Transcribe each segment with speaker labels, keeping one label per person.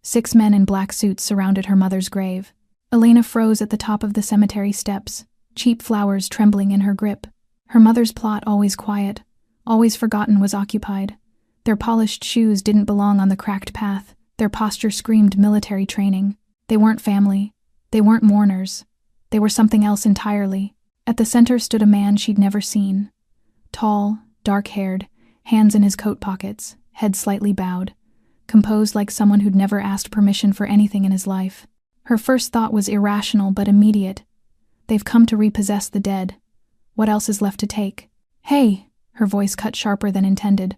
Speaker 1: 6 men in black suits surrounded her mother's grave. Elena froze at the top of the cemetery steps, cheap flowers trembling in her grip. Her mother's plot, always quiet, always forgotten, was occupied. Their polished shoes didn't belong on the cracked path. Their posture screamed military training. They weren't family. They weren't mourners. They were something else entirely. At the center stood a man she'd never seen. Tall, dark-haired, hands in his coat pockets, head slightly bowed, composed like someone who'd never asked permission for anything in his life. Her first thought was irrational but immediate. They've come to repossess the dead. What else is left to take? "Hey!" Her voice cut sharper than intended.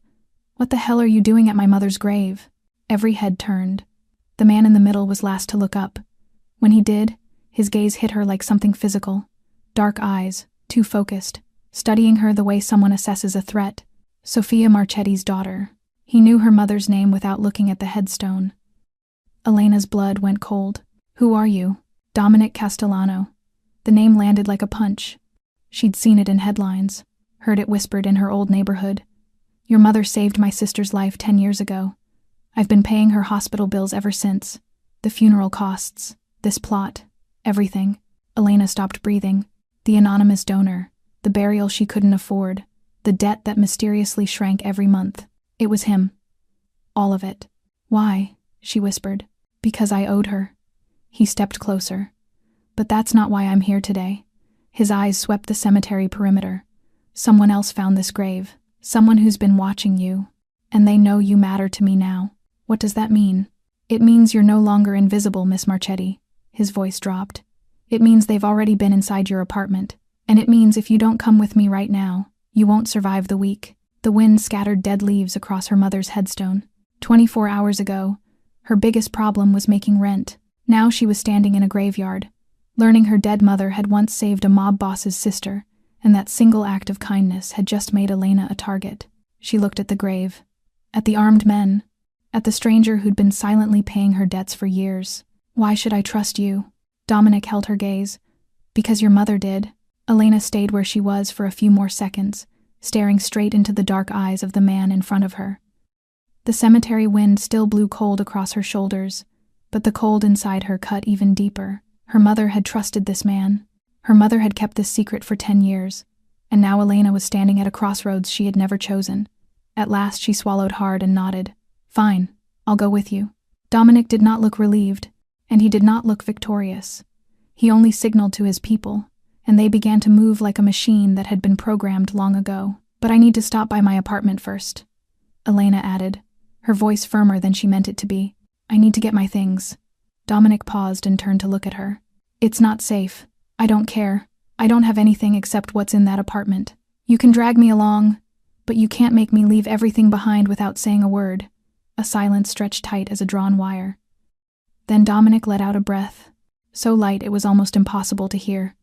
Speaker 1: "What the hell are you doing at my mother's grave?" Every head turned. The man in the middle was last to look up. When he did, his gaze hit her like something physical. Dark eyes, too focused, studying her the way someone assesses a threat. Sofia Marchetti's daughter. He knew her mother's name without looking at the headstone. Elena's blood went cold. "Who are you?" "Dominic Castellano." The name landed like a punch. She'd seen it in headlines, heard it whispered in her old neighborhood. "Your mother saved my sister's life 10 years ago. I've been paying her hospital bills ever since. The funeral costs, this plot, everything." Elena stopped breathing. The anonymous donor, the burial she couldn't afford, the debt that mysteriously shrank every month. It was him. All of it. "Why?" she whispered. "Because I owed her." He stepped closer. "But that's not why I'm here today." His eyes swept the cemetery perimeter. "Someone else found this grave. Someone who's been watching you. And they know you matter to me now." "What does that mean?" "It means you're no longer invisible, Miss Marchetti." His voice dropped. "It means they've already been inside your apartment. And it means if you don't come with me right now, you won't survive the week." The wind scattered dead leaves across her mother's headstone. 24 hours ago, her biggest problem was making rent. Now she was standing in a graveyard, learning her dead mother had once saved a mob boss's sister, and that single act of kindness had just made Elena a target. She looked at the grave, at the armed men, at the stranger who'd been silently paying her debts for years. "Why should I trust you?" Dominic held her gaze. "Because your mother did." Elena stayed where she was for a few more seconds, staring straight into the dark eyes of the man in front of her. The cemetery wind still blew cold across her shoulders, but the cold inside her cut even deeper. Her mother had trusted this man. Her mother had kept this secret for 10 years, and now Elena was standing at a crossroads she had never chosen. At last she swallowed hard and nodded. "Fine, I'll go with you." Dominic did not look relieved, and he did not look victorious. He only signaled to his people, and they began to move like a machine that had been programmed long ago. "But I need to stop by my apartment first," Elena added, her voice firmer than she meant it to be. "I need to get my things." Dominic paused and turned to look at her. "It's not safe. I don't care. I don't have anything except what's in that apartment. You can drag me along, but you can't make me leave everything behind without saying a word." A silence stretched tight as a drawn wire. Then Dominic let out a breath, so light it was almost impossible to hear.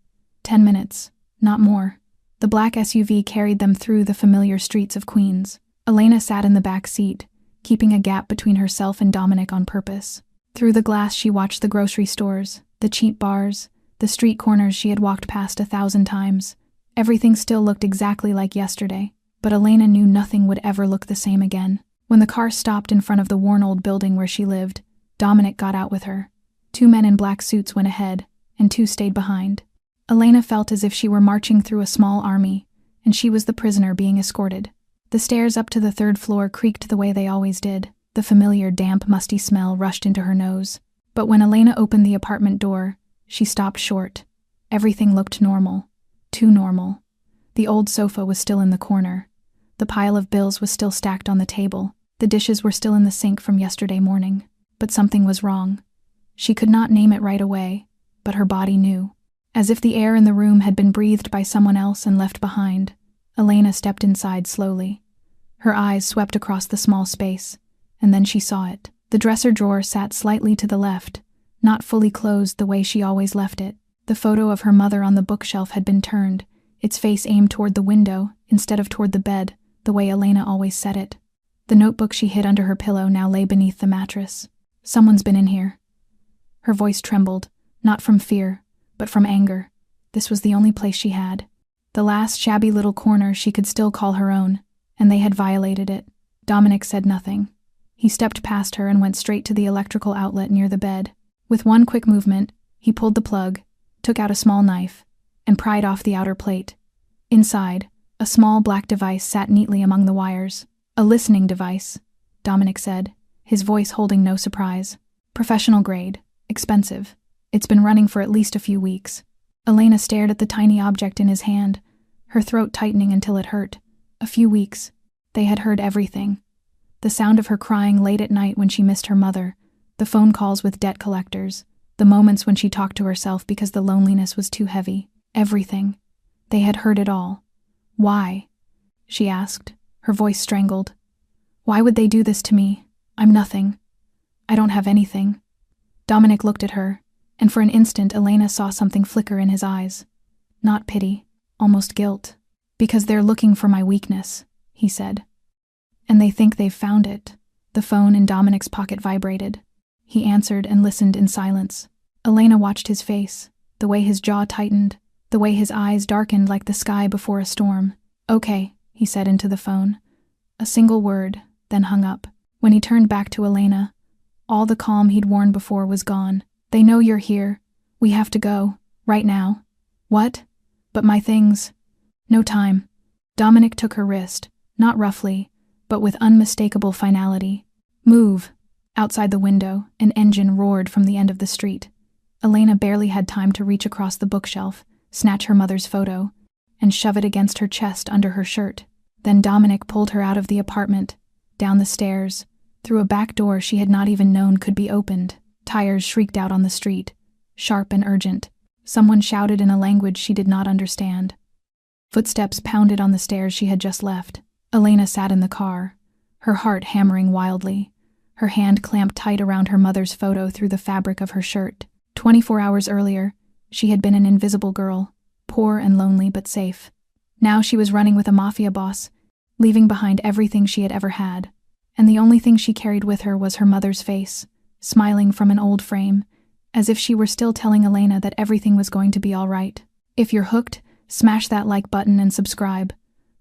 Speaker 1: 10 minutes, not more. The black SUV carried them through the familiar streets of Queens. Elena sat in the back seat, keeping a gap between herself and Dominic on purpose. Through the glass she watched the grocery stores, the cheap bars, the street corners she had walked past 1,000 times. Everything still looked exactly like yesterday, but Elena knew nothing would ever look the same again. When the car stopped in front of the worn old building where she lived, Dominic got out with her. 2 men in black suits went ahead, and 2 stayed behind. Elena felt as if she were marching through a small army, and she was the prisoner being escorted. The stairs up to the 3rd floor creaked the way they always did. The familiar damp, musty smell rushed into her nose. But when Elena opened the apartment door, she stopped short. Everything looked normal. Too normal. The old sofa was still in the corner. The pile of bills was still stacked on the table. The dishes were still in the sink from yesterday morning. But something was wrong. She could not name it right away, but her body knew. As if the air in the room had been breathed by someone else and left behind, Elena stepped inside slowly. Her eyes swept across the small space, and then she saw it. The dresser drawer sat slightly to the left, not fully closed the way she always left it. The photo of her mother on the bookshelf had been turned, its face aimed toward the window instead of toward the bed, the way Elena always set it. The notebook she hid under her pillow now lay beneath the mattress. "Someone's been in here." Her voice trembled, not from fear, but from anger. This was the only place she had. The last shabby little corner she could still call her own, and they had violated it. Dominic said nothing. He stepped past her and went straight to the electrical outlet near the bed. With one quick movement, he pulled the plug, took out a small knife, and pried off the outer plate. Inside, a small black device sat neatly among the wires. A listening device, Dominic said, his voice holding no surprise. Professional grade, expensive. It's been running for at least a few weeks. Elena stared at the tiny object in his hand, her throat tightening until it hurt. A few weeks. They had heard everything. The sound of her crying late at night when she missed her mother, the phone calls with debt collectors, the moments when she talked to herself because the loneliness was too heavy. Everything. They had heard it all. Why? She asked, her voice strangled. Why would they do this to me? I'm nothing. I don't have anything. Dominic looked at her, and for an instant Elena saw something flicker in his eyes. Not pity, almost guilt. Because they're looking for my weakness, he said. And they think they've found it. The phone in Dominic's pocket vibrated. He answered and listened in silence. Elena watched his face, the way his jaw tightened, the way his eyes darkened like the sky before a storm. Okay, he said into the phone. A single word, then hung up. When he turned back to Elena, all the calm he'd worn before was gone. They know you're here. We have to go. Right now. What? But my things. No time. Dominic took her wrist, not roughly, but with unmistakable finality. Move. Outside the window, an engine roared from the end of the street. Elena barely had time to reach across the bookshelf, snatch her mother's photo, and shove it against her chest under her shirt. Then Dominic pulled her out of the apartment, down the stairs, through a back door she had not even known could be opened. Tires shrieked out on the street, sharp and urgent. Someone shouted in a language she did not understand. Footsteps pounded on the stairs she had just left. Elena sat in the car, her heart hammering wildly, her hand clamped tight around her mother's photo through the fabric of her shirt. 24 hours earlier, she had been an invisible girl, poor and lonely but safe. Now she was running with a mafia boss, leaving behind everything she had ever had. And the only thing she carried with her was her mother's face, smiling from an old frame, as if she were still telling Elena that everything was going to be all right. If you're hooked, smash that like button and subscribe.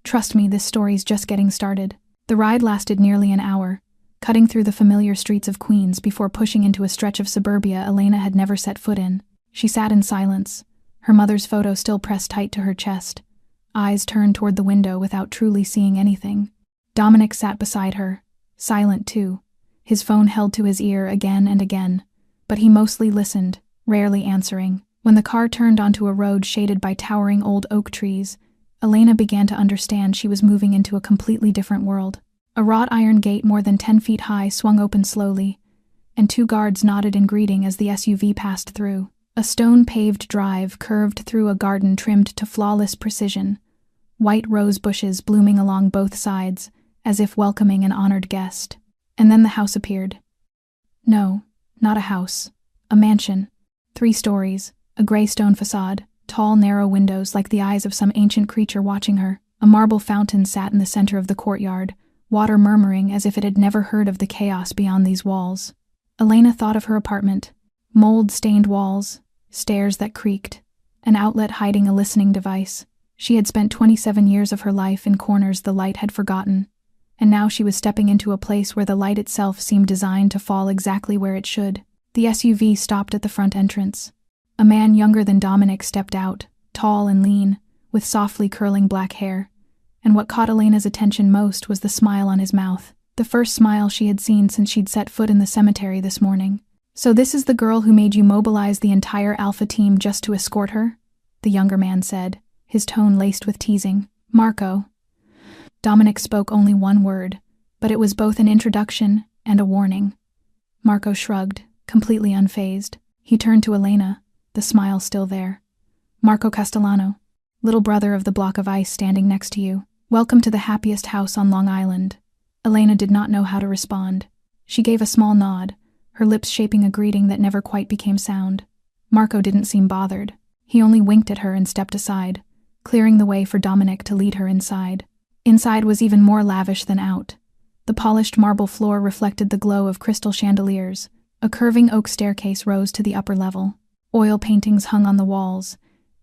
Speaker 1: Trust me, this story's just getting started. The ride lasted nearly an hour, cutting through the familiar streets of Queens before pushing into a stretch of suburbia Elena had never set foot in. She sat in silence, her mother's photo still pressed tight to her chest, eyes turned toward the window without truly seeing anything. Dominic sat beside her, silent too, his phone held to his ear again and again, but he mostly listened, rarely answering. When the car turned onto a road shaded by towering old oak trees, Elena began to understand she was moving into a completely different world. A wrought iron gate more than 10 feet high swung open slowly, and 2 guards nodded in greeting as the SUV passed through. A stone-paved drive curved through a garden trimmed to flawless precision, white rose bushes blooming along both sides, as if welcoming an honored guest. And then the house appeared. No, not a house. A mansion. 3 stories, a gray stone facade, tall, narrow windows like the eyes of some ancient creature watching her. A marble fountain sat in the center of the courtyard, water murmuring as if it had never heard of the chaos beyond these walls. Elena thought of her apartment. Mold-stained walls, stairs that creaked, an outlet hiding a listening device. She had spent 27 years of her life in corners the light had forgotten, and now she was stepping into a place where the light itself seemed designed to fall exactly where it should. The SUV stopped at the front entrance. A man younger than Dominic stepped out, tall and lean, with softly curling black hair, and what caught Elena's attention most was the smile on his mouth, the first smile she had seen since she'd set foot in the cemetery this morning. "So this is the girl who made you mobilize the entire Alpha team just to escort her?" the younger man said, his tone laced with teasing. "Marco." Dominic spoke only one word, but it was both an introduction and a warning. Marco shrugged, completely unfazed. He turned to Elena, the smile still there. "Marco Castellano, little brother of the block of ice standing next to you. Welcome to the happiest house on Long Island." Elena did not know how to respond. She gave a small nod, her lips shaping a greeting that never quite became sound. Marco didn't seem bothered. He only winked at her and stepped aside, clearing the way for Dominic to lead her inside. Inside was even more lavish than out. The polished marble floor reflected the glow of crystal chandeliers. A curving oak staircase rose to the upper level. Oil paintings hung on the walls,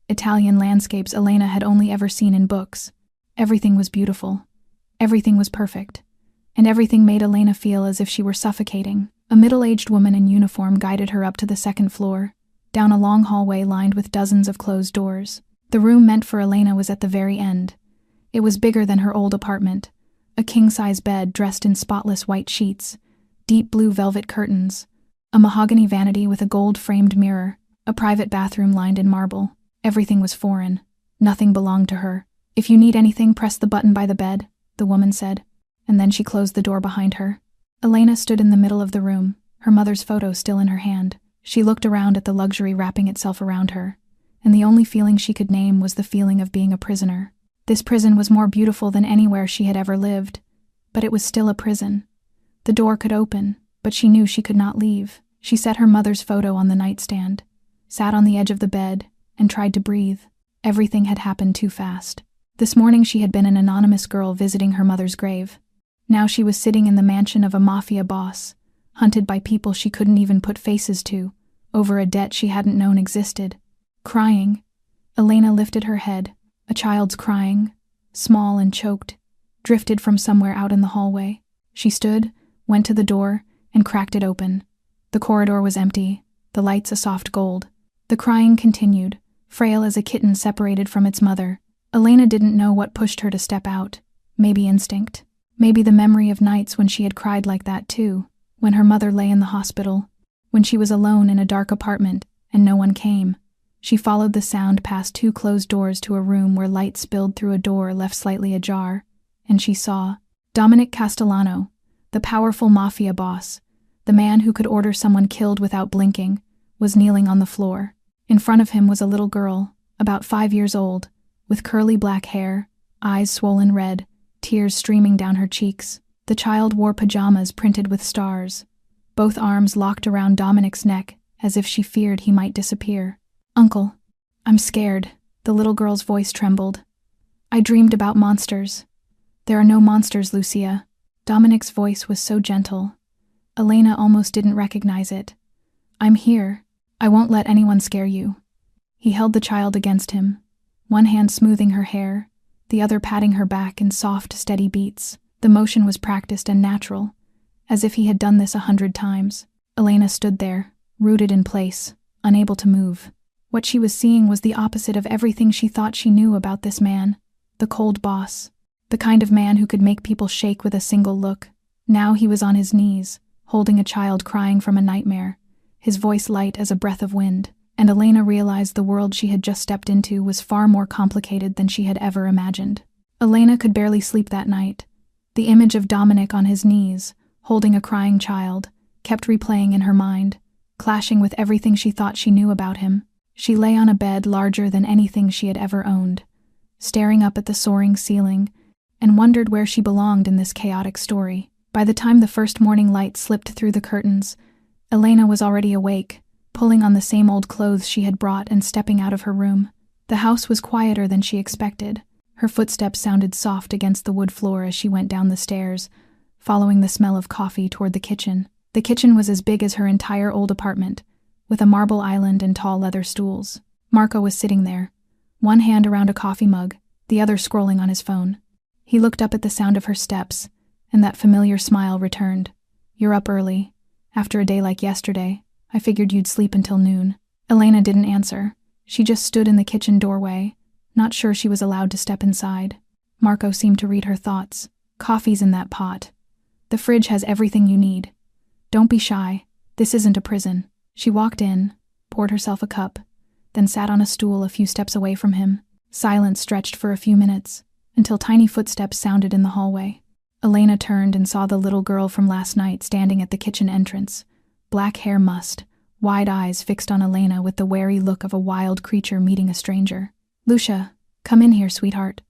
Speaker 1: Italian landscapes Elena had only ever seen in books. Everything was beautiful. Everything was perfect. and everything made Elena feel as if she were suffocating. A middle-aged woman in uniform guided her up to the second floor, down a long hallway lined with dozens of closed doors. The room meant for Elena was at the very end. It was bigger than her old apartment, a king-size bed dressed in spotless white sheets, deep blue velvet curtains, a mahogany vanity with a gold-framed mirror, a private bathroom lined in marble. Everything was foreign. Nothing belonged to her. "If you need anything, press the button by the bed," the woman said, and then she closed the door behind her. Elena stood in the middle of the room, her mother's photo still in her hand. She looked around at the luxury wrapping itself around her, and the only feeling she could name was the feeling of being a prisoner. This prison was more beautiful than anywhere she had ever lived, but it was still a prison. The door could open, but she knew she could not leave. She set her mother's photo on the nightstand, sat on the edge of the bed, and tried to breathe. Everything had happened too fast. This morning she had been an anonymous girl visiting her mother's grave. Now she was sitting in the mansion of a mafia boss, hunted by people she couldn't even put faces to, over a debt she hadn't known existed. Crying. Elena lifted her head. A child's crying, small and choked, drifted from somewhere out in the hallway. She stood, went to the door, and cracked it open. The corridor was empty, the lights a soft gold. The crying continued, frail as a kitten separated from its mother. Elena didn't know what pushed her to step out. Maybe instinct. Maybe the memory of nights when she had cried like that too, when her mother lay in the hospital, when she was alone in a dark apartment and no one came. She followed the sound past 2 closed doors to a room where light spilled through a door left slightly ajar, and she saw Dominic Castellano, the powerful mafia boss, the man who could order someone killed without blinking, was kneeling on the floor. In front of him was a little girl, about 5 years old, with curly black hair, eyes swollen red, tears streaming down her cheeks. The child wore pajamas printed with stars, both arms locked around Dominic's neck as if she feared he might disappear. "Uncle, I'm scared," the little girl's voice trembled. "I dreamed about monsters." "There are no monsters, Lucia." Dominic's voice was so gentle. Elena almost didn't recognize it. "I'm here. I won't let anyone scare you." He held the child against him, one hand smoothing her hair, the other patting her back in soft, steady beats. The motion was practiced and natural, as if he had done this 100 times. Elena stood there, rooted in place, unable to move. What she was seeing was the opposite of everything she thought she knew about this man, the cold boss, the kind of man who could make people shake with a single look. Now he was on his knees, holding a child crying from a nightmare, his voice light as a breath of wind, and Elena realized the world she had just stepped into was far more complicated than she had ever imagined. Elena could barely sleep that night. The image of Dominic on his knees, holding a crying child, kept replaying in her mind, clashing with everything she thought she knew about him. She lay on a bed larger than anything she had ever owned, staring up at the soaring ceiling, and wondered where she belonged in this chaotic story. By the time the first morning light slipped through the curtains, Elena was already awake, pulling on the same old clothes she had brought and stepping out of her room. The house was quieter than she expected. Her footsteps sounded soft against the wood floor as she went down the stairs, following the smell of coffee toward the kitchen. The kitchen was as big as her entire old apartment, with a marble island and tall leather stools. Marco was sitting there, one hand around a coffee mug, the other scrolling on his phone. He looked up at the sound of her steps, and that familiar smile returned. "You're up early. After a day like yesterday, I figured you'd sleep until noon." Elena didn't answer. She just stood in the kitchen doorway, not sure she was allowed to step inside. Marco seemed to read her thoughts. "Coffee's in that pot. The fridge has everything you need. Don't be shy. This isn't a prison." She walked in, poured herself a cup, then sat on a stool a few steps away from him. Silence stretched for a few minutes, until tiny footsteps sounded in the hallway. Elena turned and saw the little girl from last night standing at the kitchen entrance, black hair mussed, wide eyes fixed on Elena with the wary look of a wild creature meeting a stranger. "Lucia, come in here, sweetheart."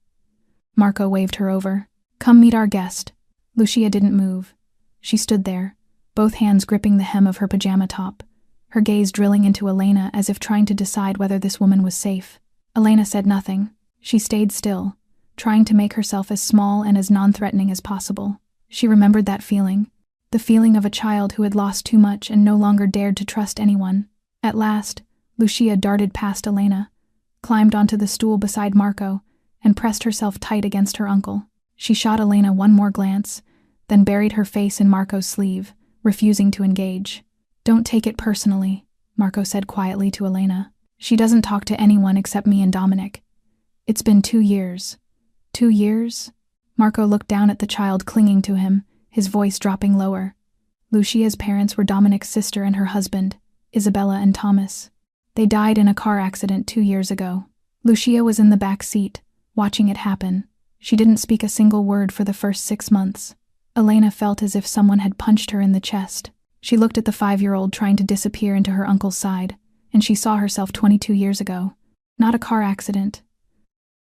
Speaker 1: Marco waved her over. "Come meet our guest." Lucia didn't move. She stood there, both hands gripping the hem of her pajama top, her gaze drilling into Elena as if trying to decide whether this woman was safe. Elena said nothing. She stayed still, trying to make herself as small and as non-threatening as possible. She remembered that feeling, the feeling of a child who had lost too much and no longer dared to trust anyone. At last, Lucia darted past Elena, climbed onto the stool beside Marco, and pressed herself tight against her uncle. She shot Elena one more glance, then buried her face in Marco's sleeve, refusing to engage. "Don't take it personally," Marco said quietly to Elena. "She doesn't talk to anyone except me and Dominic. It's been 2 years. 2 years?" Marco looked down at the child clinging to him, his voice dropping lower. Lucia's parents were Dominic's sister and her husband, Isabella and Thomas. They died in a car accident 2 years ago. Lucia was in the back seat, watching it happen. She didn't speak a single word for the first 6 months. Elena felt as if someone had punched her in the chest. She looked at the 5-year-old trying to disappear into her uncle's side, and she saw herself 22 years ago. Not a car accident,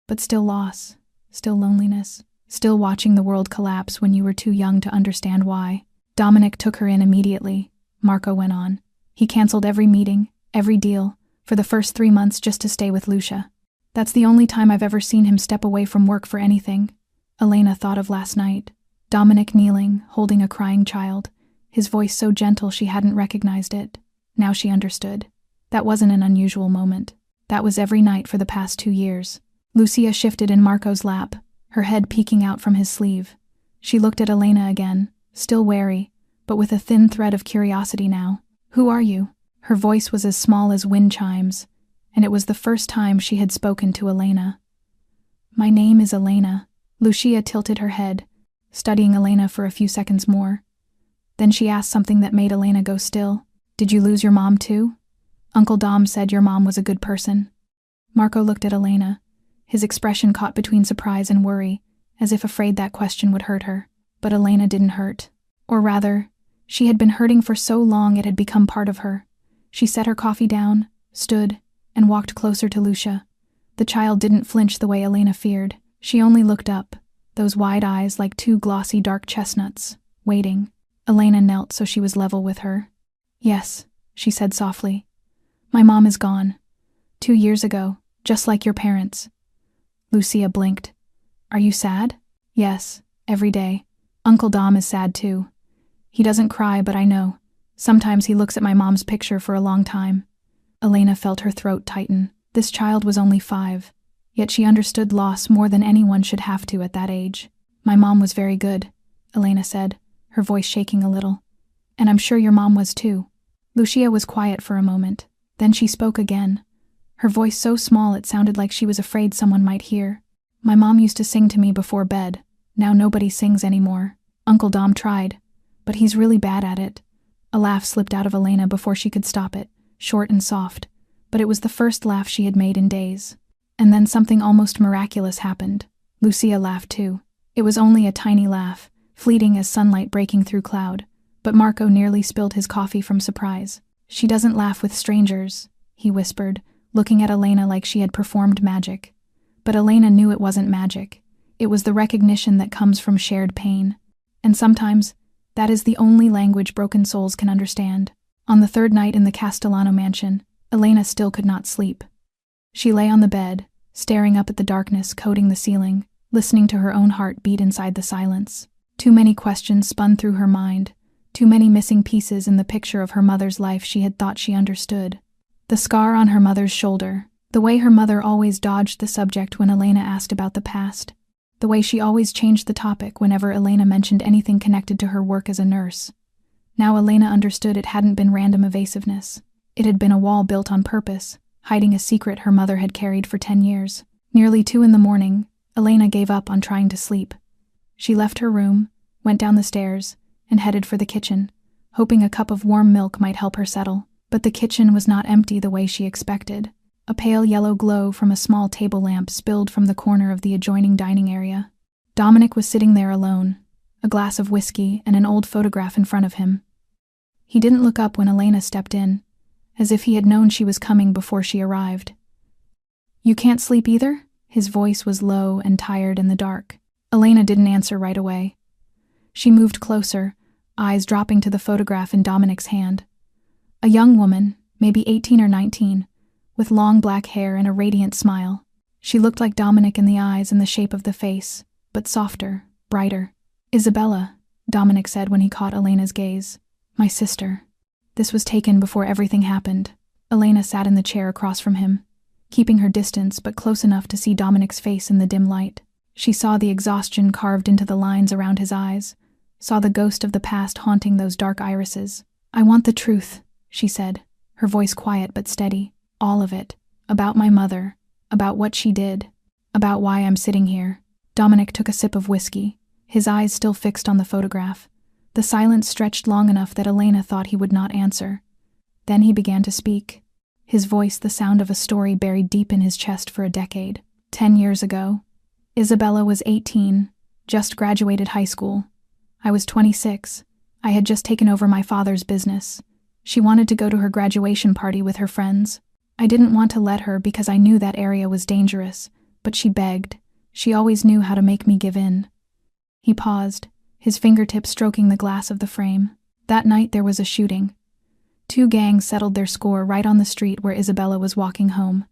Speaker 1: but still loss, still loneliness, still watching the world collapse when you were too young to understand why. Dominic took her in immediately, Marco went on. He canceled every meeting, every deal, for the first 3 months just to stay with Lucia. That's the only time I've ever seen him step away from work for anything. Elena thought of last night. Dominic kneeling, holding a crying child, his voice so gentle she hadn't recognized it. Now she understood. That wasn't an unusual moment. That was every night for the past 2 years. Lucia shifted in Marco's lap, her head peeking out from his sleeve. She looked at Elena again, still wary, but with a thin thread of curiosity now. "Who are you?" Her voice was as small as wind chimes, and it was the first time she had spoken to Elena. "My name is Elena." Lucia tilted her head, studying Elena for a few seconds more. Then she asked something that made Elena go still. "Did you lose your mom too? Uncle Dom said your mom was a good person." Marco looked at Elena, his expression caught between surprise and worry, as if afraid that question would hurt her. But Elena didn't hurt. Or rather, she had been hurting for so long it had become part of her. She set her coffee down, stood, and walked closer to Lucia. The child didn't flinch the way Elena feared. She only looked up, those wide eyes like 2 glossy dark chestnuts, waiting. Elena knelt so she was level with her. "Yes," she said softly. "My mom is gone. 2 years ago, just like your parents." Lucia blinked. "Are you sad?" "Yes, every day. Uncle Dom is sad too. He doesn't cry, but I know. Sometimes he looks at my mom's picture for a long time." Elena felt her throat tighten. This child was only 5, yet she understood loss more than anyone should have to at that age. "My mom was very good," Elena said, her voice shaking a little. "And I'm sure your mom was too." Lucia was quiet for a moment. Then she spoke again, her voice so small it sounded like she was afraid someone might hear. "My mom used to sing to me before bed. Now nobody sings anymore. Uncle Dom tried, but he's really bad at it." A laugh slipped out of Elena before she could stop it, short and soft, but it was the first laugh she had made in days. And then something almost miraculous happened. Lucia laughed too. It was only a tiny laugh, fleeting as sunlight breaking through cloud, but Marco nearly spilled his coffee from surprise. "She doesn't laugh with strangers," he whispered, looking at Elena like she had performed magic. But Elena knew it wasn't magic. It was the recognition that comes from shared pain. And sometimes, that is the only language broken souls can understand. On the 3rd night in the Castellano mansion, Elena still could not sleep. She lay on the bed, staring up at the darkness coating the ceiling, listening to her own heart beat inside the silence. Too many questions spun through her mind, too many missing pieces in the picture of her mother's life she had thought she understood. The scar on her mother's shoulder, the way her mother always dodged the subject when Elena asked about the past, the way she always changed the topic whenever Elena mentioned anything connected to her work as a nurse. Now Elena understood it hadn't been random evasiveness. It had been a wall built on purpose, hiding a secret her mother had carried for 10 years. Nearly 2 in the morning, Elena gave up on trying to sleep. She left her room, went down the stairs, and headed for the kitchen, hoping a cup of warm milk might help her settle. But the kitchen was not empty the way she expected. A pale yellow glow from a small table lamp spilled from the corner of the adjoining dining area. Dominic was sitting there alone, a glass of whiskey and an old photograph in front of him. He didn't look up when Elena stepped in, as if he had known she was coming before she arrived. "You can't sleep either?" His voice was low and tired in the dark. Elena didn't answer right away. She moved closer, eyes dropping to the photograph in Dominic's hand. A young woman, maybe 18 or 19, with long black hair and a radiant smile. She looked like Dominic in the eyes and the shape of the face, but softer, brighter. "Isabella," Dominic said when he caught Elena's gaze. "My sister." This was taken before everything happened. Elena sat in the chair across from him, keeping her distance but close enough to see Dominic's face in the dim light. She saw the exhaustion carved into the lines around his eyes, saw the ghost of the past haunting those dark irises. "I want the truth," she said, her voice quiet but steady. "All of it. About my mother. About what she did. About why I'm sitting here." Dominic took a sip of whiskey, his eyes still fixed on the photograph. The silence stretched long enough that Elena thought he would not answer. Then he began to speak, his voice the sound of a story buried deep in his chest for a decade. 10 years ago, Isabella was 18, just graduated high school. I was 26. I had just taken over my father's business. She wanted to go to her graduation party with her friends. I didn't want to let her because I knew that area was dangerous, but she begged. She always knew how to make me give in. He paused, his fingertips stroking the glass of the frame. That night there was a shooting. 2 gangs settled their score right on the street where Isabella was walking home.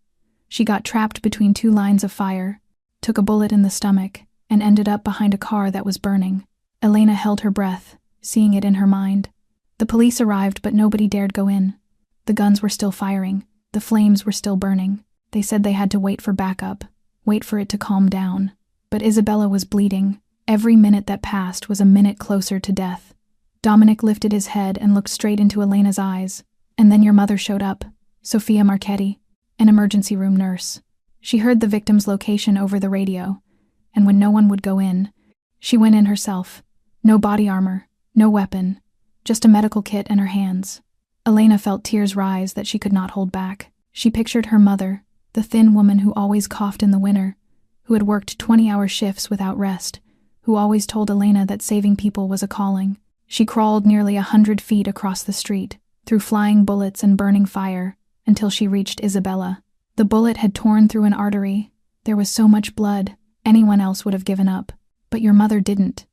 Speaker 1: She got trapped between 2 lines of fire, took a bullet in the stomach, and ended up behind a car that was burning. Elena held her breath, seeing it in her mind. The police arrived, but nobody dared go in. The guns were still firing. The flames were still burning. They said they had to wait for backup, wait for it to calm down. But Isabella was bleeding. Every minute that passed was a minute closer to death. Dominic lifted his head and looked straight into Elena's eyes. "And then your mother showed up, Sofia Marchetti, an emergency room nurse. She heard the victim's location over the radio, and when no one would go in, she went in herself. No body armor, no weapon, just a medical kit and her hands." Elena felt tears rise that she could not hold back. She pictured her mother, the thin woman who always coughed in the winter, who had worked 20-hour shifts without rest, who always told Elena that saving people was a calling. She crawled nearly 100 feet across the street, through flying bullets and burning fire, until she reached Isabella. The bullet had torn through an artery. There was so much blood, anyone else would have given up. But your mother didn't.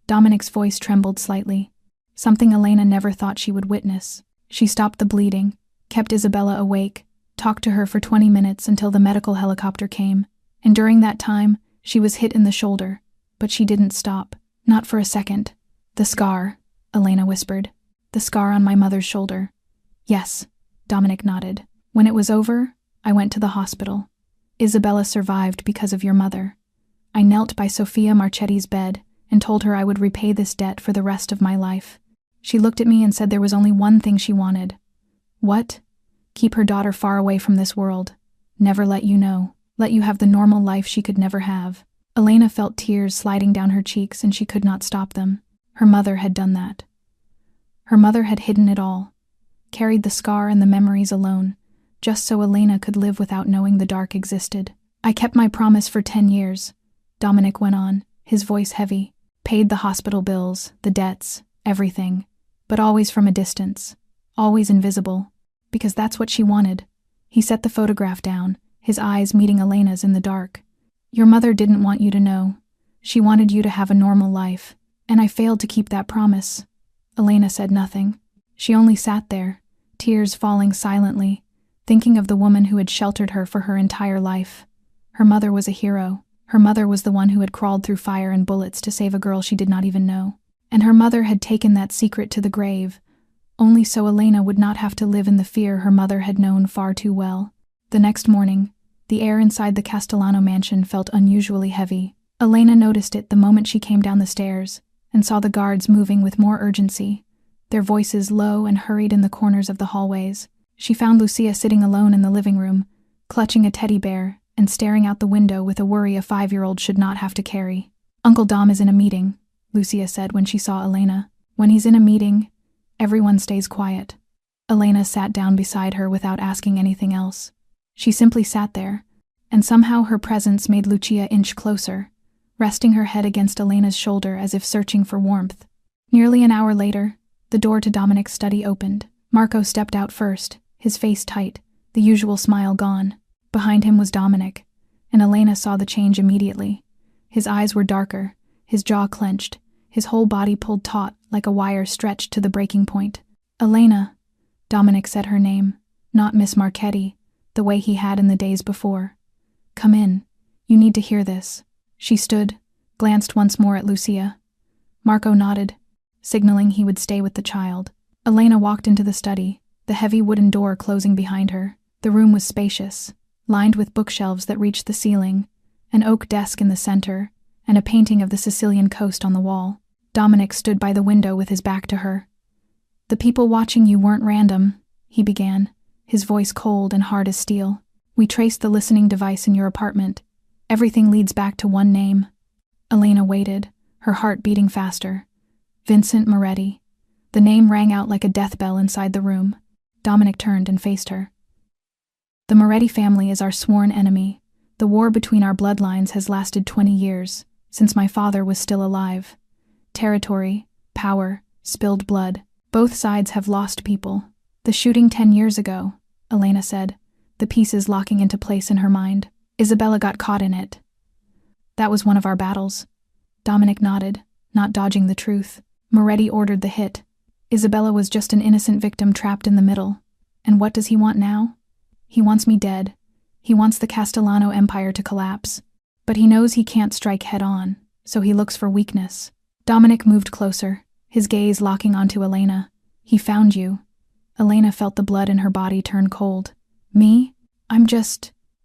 Speaker 1: Dominic's voice trembled slightly, something Elena never thought she would witness. She stopped the bleeding, kept Isabella awake, talked to her for 20 minutes until the medical helicopter came, and during that time, she was hit in the shoulder. But she didn't stop, not for a second. "The scar," Elena whispered. "The scar on my mother's shoulder." "Yes," Dominic nodded. "When it was over, I went to the hospital. Isabella survived because of your mother. I knelt by Sofia Marchetti's bed and told her I would repay this debt for the rest of my life. She looked at me and said there was only one thing she wanted." "What?" "Keep her daughter far away from this world. Never let you know. Let you have the normal life she could never have." Elena felt tears sliding down her cheeks and she could not stop them. Her mother had done that. Her mother had hidden it all, carried the scar and the memories alone, just so Elena could live without knowing the dark existed. "I kept my promise for 10 years, Dominic went on, his voice heavy. "Paid the hospital bills, the debts, everything, but always from a distance, always invisible, because that's what she wanted." He set the photograph down, his eyes meeting Elena's in the dark. "Your mother didn't want you to know. She wanted you to have a normal life, and I failed to keep that promise." Elena said nothing. She only sat there, tears falling silently, thinking of the woman who had sheltered her for her entire life. Her mother was a hero. Her mother was the one who had crawled through fire and bullets to save a girl she did not even know. And her mother had taken that secret to the grave, only so Elena would not have to live in the fear her mother had known far too well. The next morning, the air inside the Castellano mansion felt unusually heavy. Elena noticed it the moment she came down the stairs and saw the guards moving with more urgency, their voices low and hurried in the corners of the hallways. She found Lucia sitting alone in the living room, clutching a teddy bear and staring out the window with a worry a 5-year-old should not have to carry. "Uncle Dom is in a meeting," Lucia said when she saw Elena. "When he's in a meeting, everyone stays quiet." Elena sat down beside her without asking anything else. She simply sat there, and somehow her presence made Lucia inch closer, resting her head against Elena's shoulder as if searching for warmth. Nearly an hour later, the door to Dominic's study opened. Marco stepped out first, his face tight, the usual smile gone. Behind him was Dominic, and Elena saw the change immediately. His eyes were darker, his jaw clenched, his whole body pulled taut like a wire stretched to the breaking point. "Elena," Dominic said her name, not Miss Marchetti, the way he had in the days before. "Come in. You need to hear this." She stood, glanced once more at Lucia. Marco nodded, signaling he would stay with the child. Elena walked into the study, the heavy wooden door closing behind her. The room was spacious, lined with bookshelves that reached the ceiling, an oak desk in the center, and a painting of the Sicilian coast on the wall. Dominic stood by the window with his back to her. "The people watching you weren't random," he began, his voice cold and hard as steel. "We traced the listening device in your apartment. Everything leads back to one name." Elena waited, her heart beating faster. Vincent Moretti. The name rang out like a death bell inside the room. Dominic turned and faced her. "The Moretti family is our sworn enemy. The war between our bloodlines has lasted 20 years, since my father was still alive. Territory, power, spilled blood. Both sides have lost people. The shooting 10 years ago," Elena said, the pieces locking into place in her mind. "Isabella got caught in it." "That was one of our battles." Dominic nodded, not dodging the truth. "Moretti ordered the hit. Isabella was just an innocent victim trapped in the middle. And what does he want now? He wants me dead. He wants the Castellano Empire to collapse. But he knows he can't strike head-on, so he looks for weakness." Dominic moved closer, his gaze locking onto Elena. "He found you." Elena felt the blood in her body turn cold. "Me?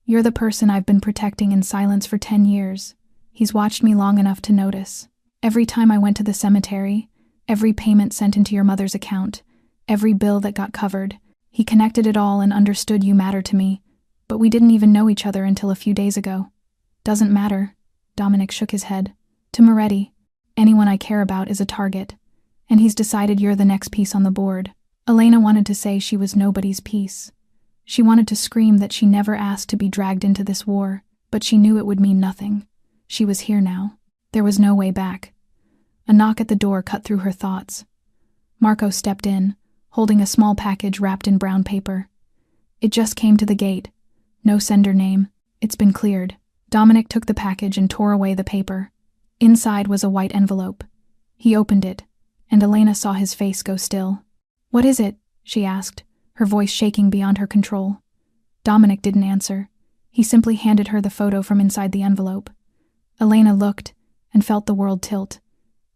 Speaker 1: You're the person I've been protecting in silence for 10 years. He's watched me long enough to notice. Every time I went to the cemetery, every payment sent into your mother's account, every bill that got covered, he connected it all and understood you matter to me. But we didn't even know each other until a few days ago." "Doesn't matter." Dominic shook his head. "To Moretti, anyone I care about is a target. And he's decided you're the next piece on the board." Elena wanted to say she was nobody's piece. She wanted to scream that she never asked to be dragged into this war, but she knew it would mean nothing. She was here now. There was no way back. A knock at the door cut through her thoughts. Marco stepped in, holding a small package wrapped in brown paper. "It just came to the gate. No sender name. It's been cleared." Dominic took the package and tore away the paper. Inside was a white envelope. He opened it, and Elena saw his face go still. "What is it?" she asked, her voice shaking beyond her control. Dominic didn't answer. He simply handed her the photo from inside the envelope. Elena looked and felt the world tilt.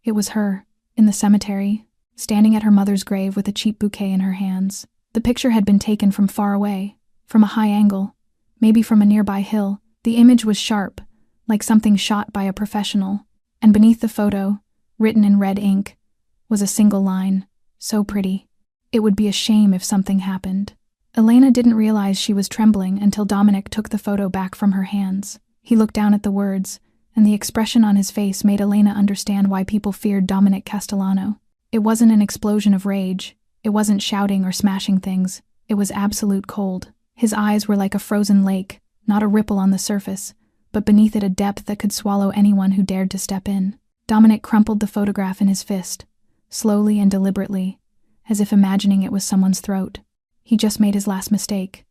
Speaker 1: It was her, in the cemetery, standing at her mother's grave with a cheap bouquet in her hands. The picture had been taken from far away, from a high angle, maybe from a nearby hill. The image was sharp, like something shot by a professional, and beneath the photo, written in red ink, was a single line, so pretty. "It would be a shame if something happened." Elena didn't realize she was trembling until Dominic took the photo back from her hands. He looked down at the words, and the expression on his face made Elena understand why people feared Dominic Castellano. It wasn't an explosion of rage. It wasn't shouting or smashing things. It was absolute cold. His eyes were like a frozen lake, not a ripple on the surface, but beneath it a depth that could swallow anyone who dared to step in. Dominic crumpled the photograph in his fist, slowly and deliberately, as if imagining it was someone's throat. He just made his last mistake.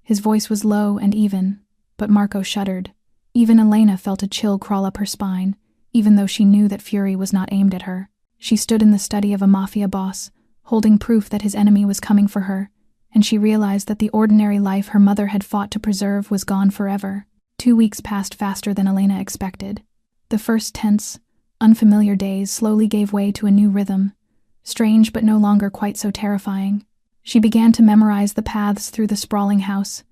Speaker 1: His voice was low and even, but Marco shuddered. Even Elena felt a chill crawl up her spine, even though she knew that fury was not aimed at her. She stood in the study of a Mafia boss, holding proof that his enemy was coming for her, and she realized that the ordinary life her mother had fought to preserve was gone forever. 2 weeks passed faster than Elena expected. The first tense, unfamiliar days slowly gave way to a new rhythm, strange but no longer quite so terrifying. She began to memorize the paths through the sprawling house,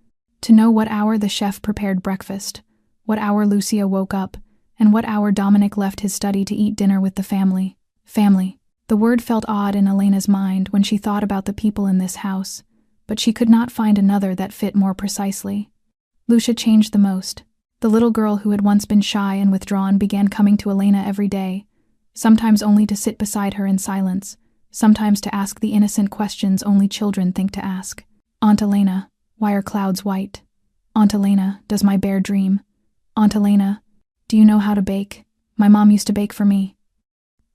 Speaker 1: to know what hour the chef prepared breakfast, what hour Lucia woke up, and what hour Dominic left his study to eat dinner with the family. Family. The word felt odd in Elena's mind when she thought about the people in this house, but she could not find another that fit more precisely. Lucia changed the most. The little girl who had once been shy and withdrawn began coming to Elena every day, sometimes only to sit beside her in silence, sometimes to ask the innocent questions only children think to ask. "Aunt Elena, why are clouds white? Aunt Elena, does my bear dream? Aunt Elena, do you know how to bake? My mom used to bake for me."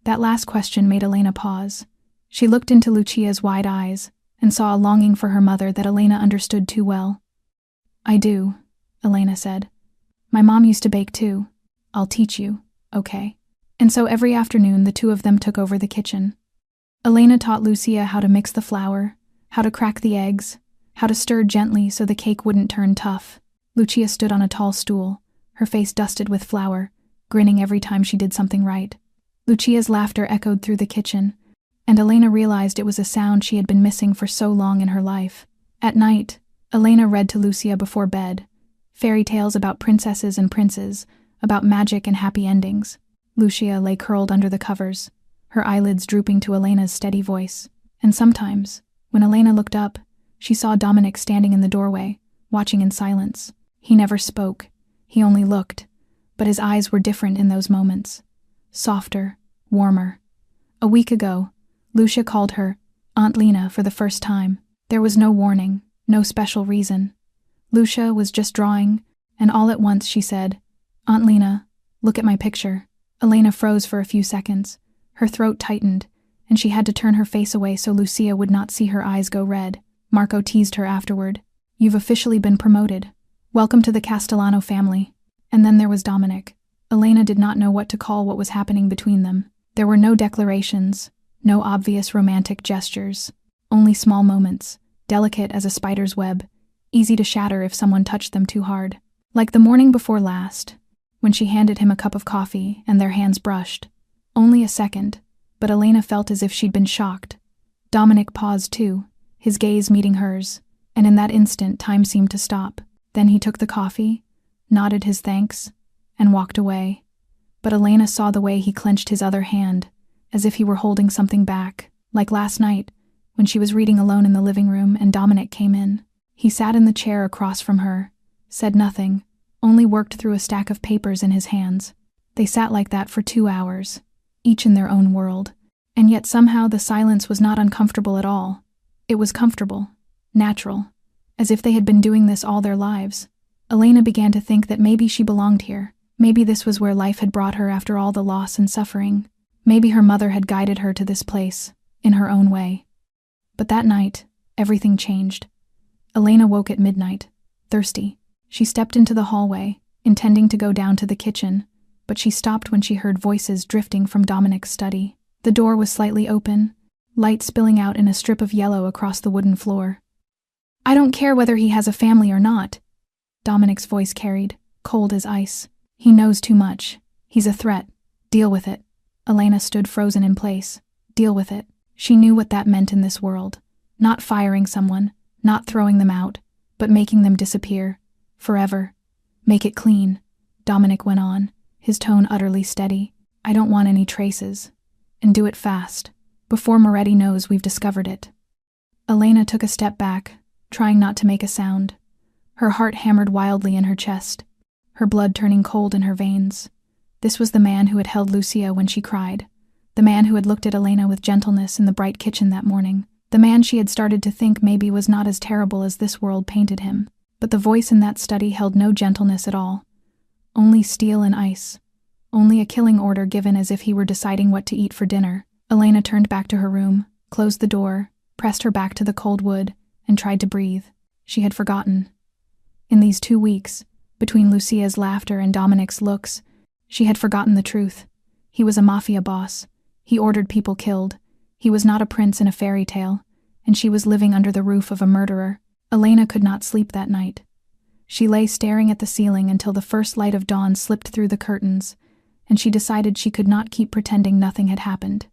Speaker 1: That last question made Elena pause. She looked into Lucia's wide eyes and saw a longing for her mother that Elena understood too well. "I do," Elena said. "My mom used to bake too. I'll teach you, okay?" And so every afternoon the two of them took over the kitchen. Elena taught Lucia how to mix the flour, how to crack the eggs, how to stir gently so the cake wouldn't turn tough. Lucia stood on a tall stool, her face dusted with flour, grinning every time she did something right. Lucia's laughter echoed through the kitchen, and Elena realized it was a sound she had been missing for so long in her life. At night, Elena read to Lucia before bed, fairy tales about princesses and princes, about magic and happy endings. Lucia lay curled under the covers, her eyelids drooping to Elena's steady voice. And sometimes, when Elena looked up, she saw Dominic standing in the doorway, watching in silence. He never spoke, he only looked, but his eyes were different in those moments. Softer, warmer. A week ago, Lucia called her Aunt Lena for the first time. There was no warning, no special reason. Lucia was just drawing, and all at once she said, "Aunt Lena, look at my picture." Elena froze for a few seconds. Her throat tightened, and she had to turn her face away so Lucia would not see her eyes go red. Marco teased her afterward. "You've officially been promoted. Welcome to the Castellano family." And then there was Dominic. Elena did not know what to call what was happening between them. There were no declarations, no obvious romantic gestures, only small moments, delicate as a spider's web, easy to shatter if someone touched them too hard. Like the morning before last, when she handed him a cup of coffee and their hands brushed. Only a second, but Elena felt as if she'd been shocked. Dominic paused too, his gaze meeting hers, and in that instant time seemed to stop. Then he took the coffee, nodded his thanks, and walked away. But Elena saw the way he clenched his other hand, as if he were holding something back, like last night, when she was reading alone in the living room and Dominic came in. He sat in the chair across from her, said nothing, only worked through a stack of papers in his hands. They sat like that for 2 hours, each in their own world, and yet somehow the silence was not uncomfortable at all. It was comfortable, natural, as if they had been doing this all their lives. Elena began to think that maybe she belonged here. Maybe this was where life had brought her after all the loss and suffering. Maybe her mother had guided her to this place, in her own way. But that night, everything changed. Elena woke at midnight, thirsty. She stepped into the hallway, intending to go down to the kitchen, but she stopped when she heard voices drifting from Dominic's study. The door was slightly open, light spilling out in a strip of yellow across the wooden floor. "I don't care whether he has a family or not," Dominic's voice carried, cold as ice. "He knows too much. He's a threat. Deal with it." Elena stood frozen in place. Deal with it. She knew what that meant in this world. Not firing someone, not throwing them out, but making them disappear. Forever. "Make it clean," Dominic went on, his tone utterly steady. "I don't want any traces. And do it fast, before Moretti knows we've discovered it." Elena took a step back, trying not to make a sound. Her heart hammered wildly in her chest, her blood turning cold in her veins. This was the man who had held Lucia when she cried, the man who had looked at Elena with gentleness in the bright kitchen that morning, the man she had started to think maybe was not as terrible as this world painted him. But the voice in that study held no gentleness at all. Only steel and ice. Only a killing order given as if he were deciding what to eat for dinner. Elena turned back to her room, closed the door, pressed her back to the cold wood, and tried to breathe. She had forgotten. In these 2 weeks, between Lucia's laughter and Dominic's looks, she had forgotten the truth. He was a mafia boss. He ordered people killed. He was not a prince in a fairy tale, and she was living under the roof of a murderer. Elena could not sleep that night. She lay staring at the ceiling until the first light of dawn slipped through the curtains, and she decided she could not keep pretending nothing had happened.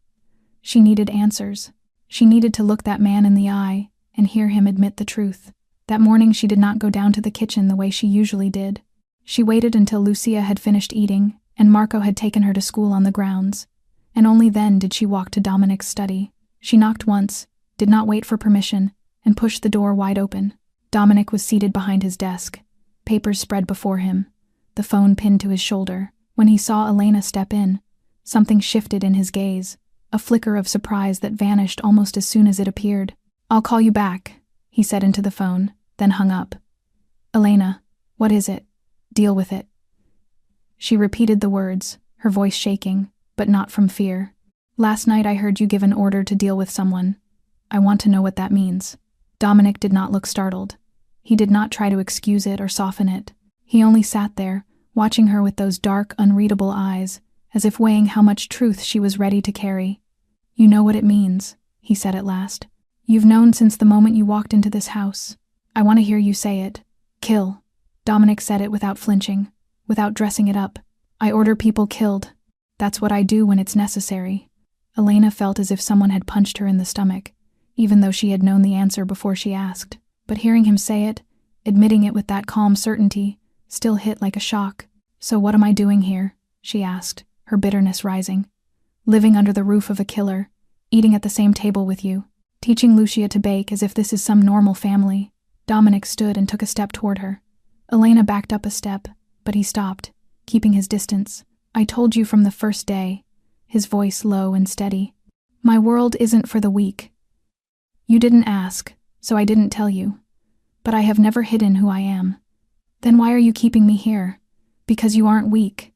Speaker 1: She needed answers. She needed to look that man in the eye and hear him admit the truth. That morning she did not go down to the kitchen the way she usually did. She waited until Lucia had finished eating and Marco had taken her to school on the grounds, and only then did she walk to Dominic's study. She knocked once, did not wait for permission, and pushed the door wide open. Dominic was seated behind his desk, papers spread before him, the phone pinned to his shoulder. When he saw Elena step in, something shifted in his gaze, a flicker of surprise that vanished almost as soon as it appeared. "I'll call you back," he said into the phone, then hung up. "Elena, what is it? Deal with it." She repeated the words, her voice shaking, but not from fear. "Last night I heard you give an order to deal with someone. I want to know what that means." Dominic did not look startled. He did not try to excuse it or soften it. He only sat there, watching her with those dark, unreadable eyes, as if weighing how much truth she was ready to carry. "You know what it means," he said at last. "You've known since the moment you walked into this house. I want to hear you say it. Kill." Dominic said it without flinching, without dressing it up. "I order people killed. That's what I do when it's necessary." Elena felt as if someone had punched her in the stomach, even though she had known the answer before she asked. But hearing him say it, admitting it with that calm certainty, still hit like a shock. "So what am I doing here?" she asked, her bitterness rising. living under the roof of a killer, eating at the same table with you, teaching Lucia to bake as if this is some normal family. Dominic stood and took a step toward her. Elena backed up a step, but he stopped, keeping his distance. I told you from the first day, his voice low and steady. My world isn't for the weak. You didn't ask, so I didn't tell you. But I have never hidden who I am. Then why are you keeping me here? Because you aren't weak.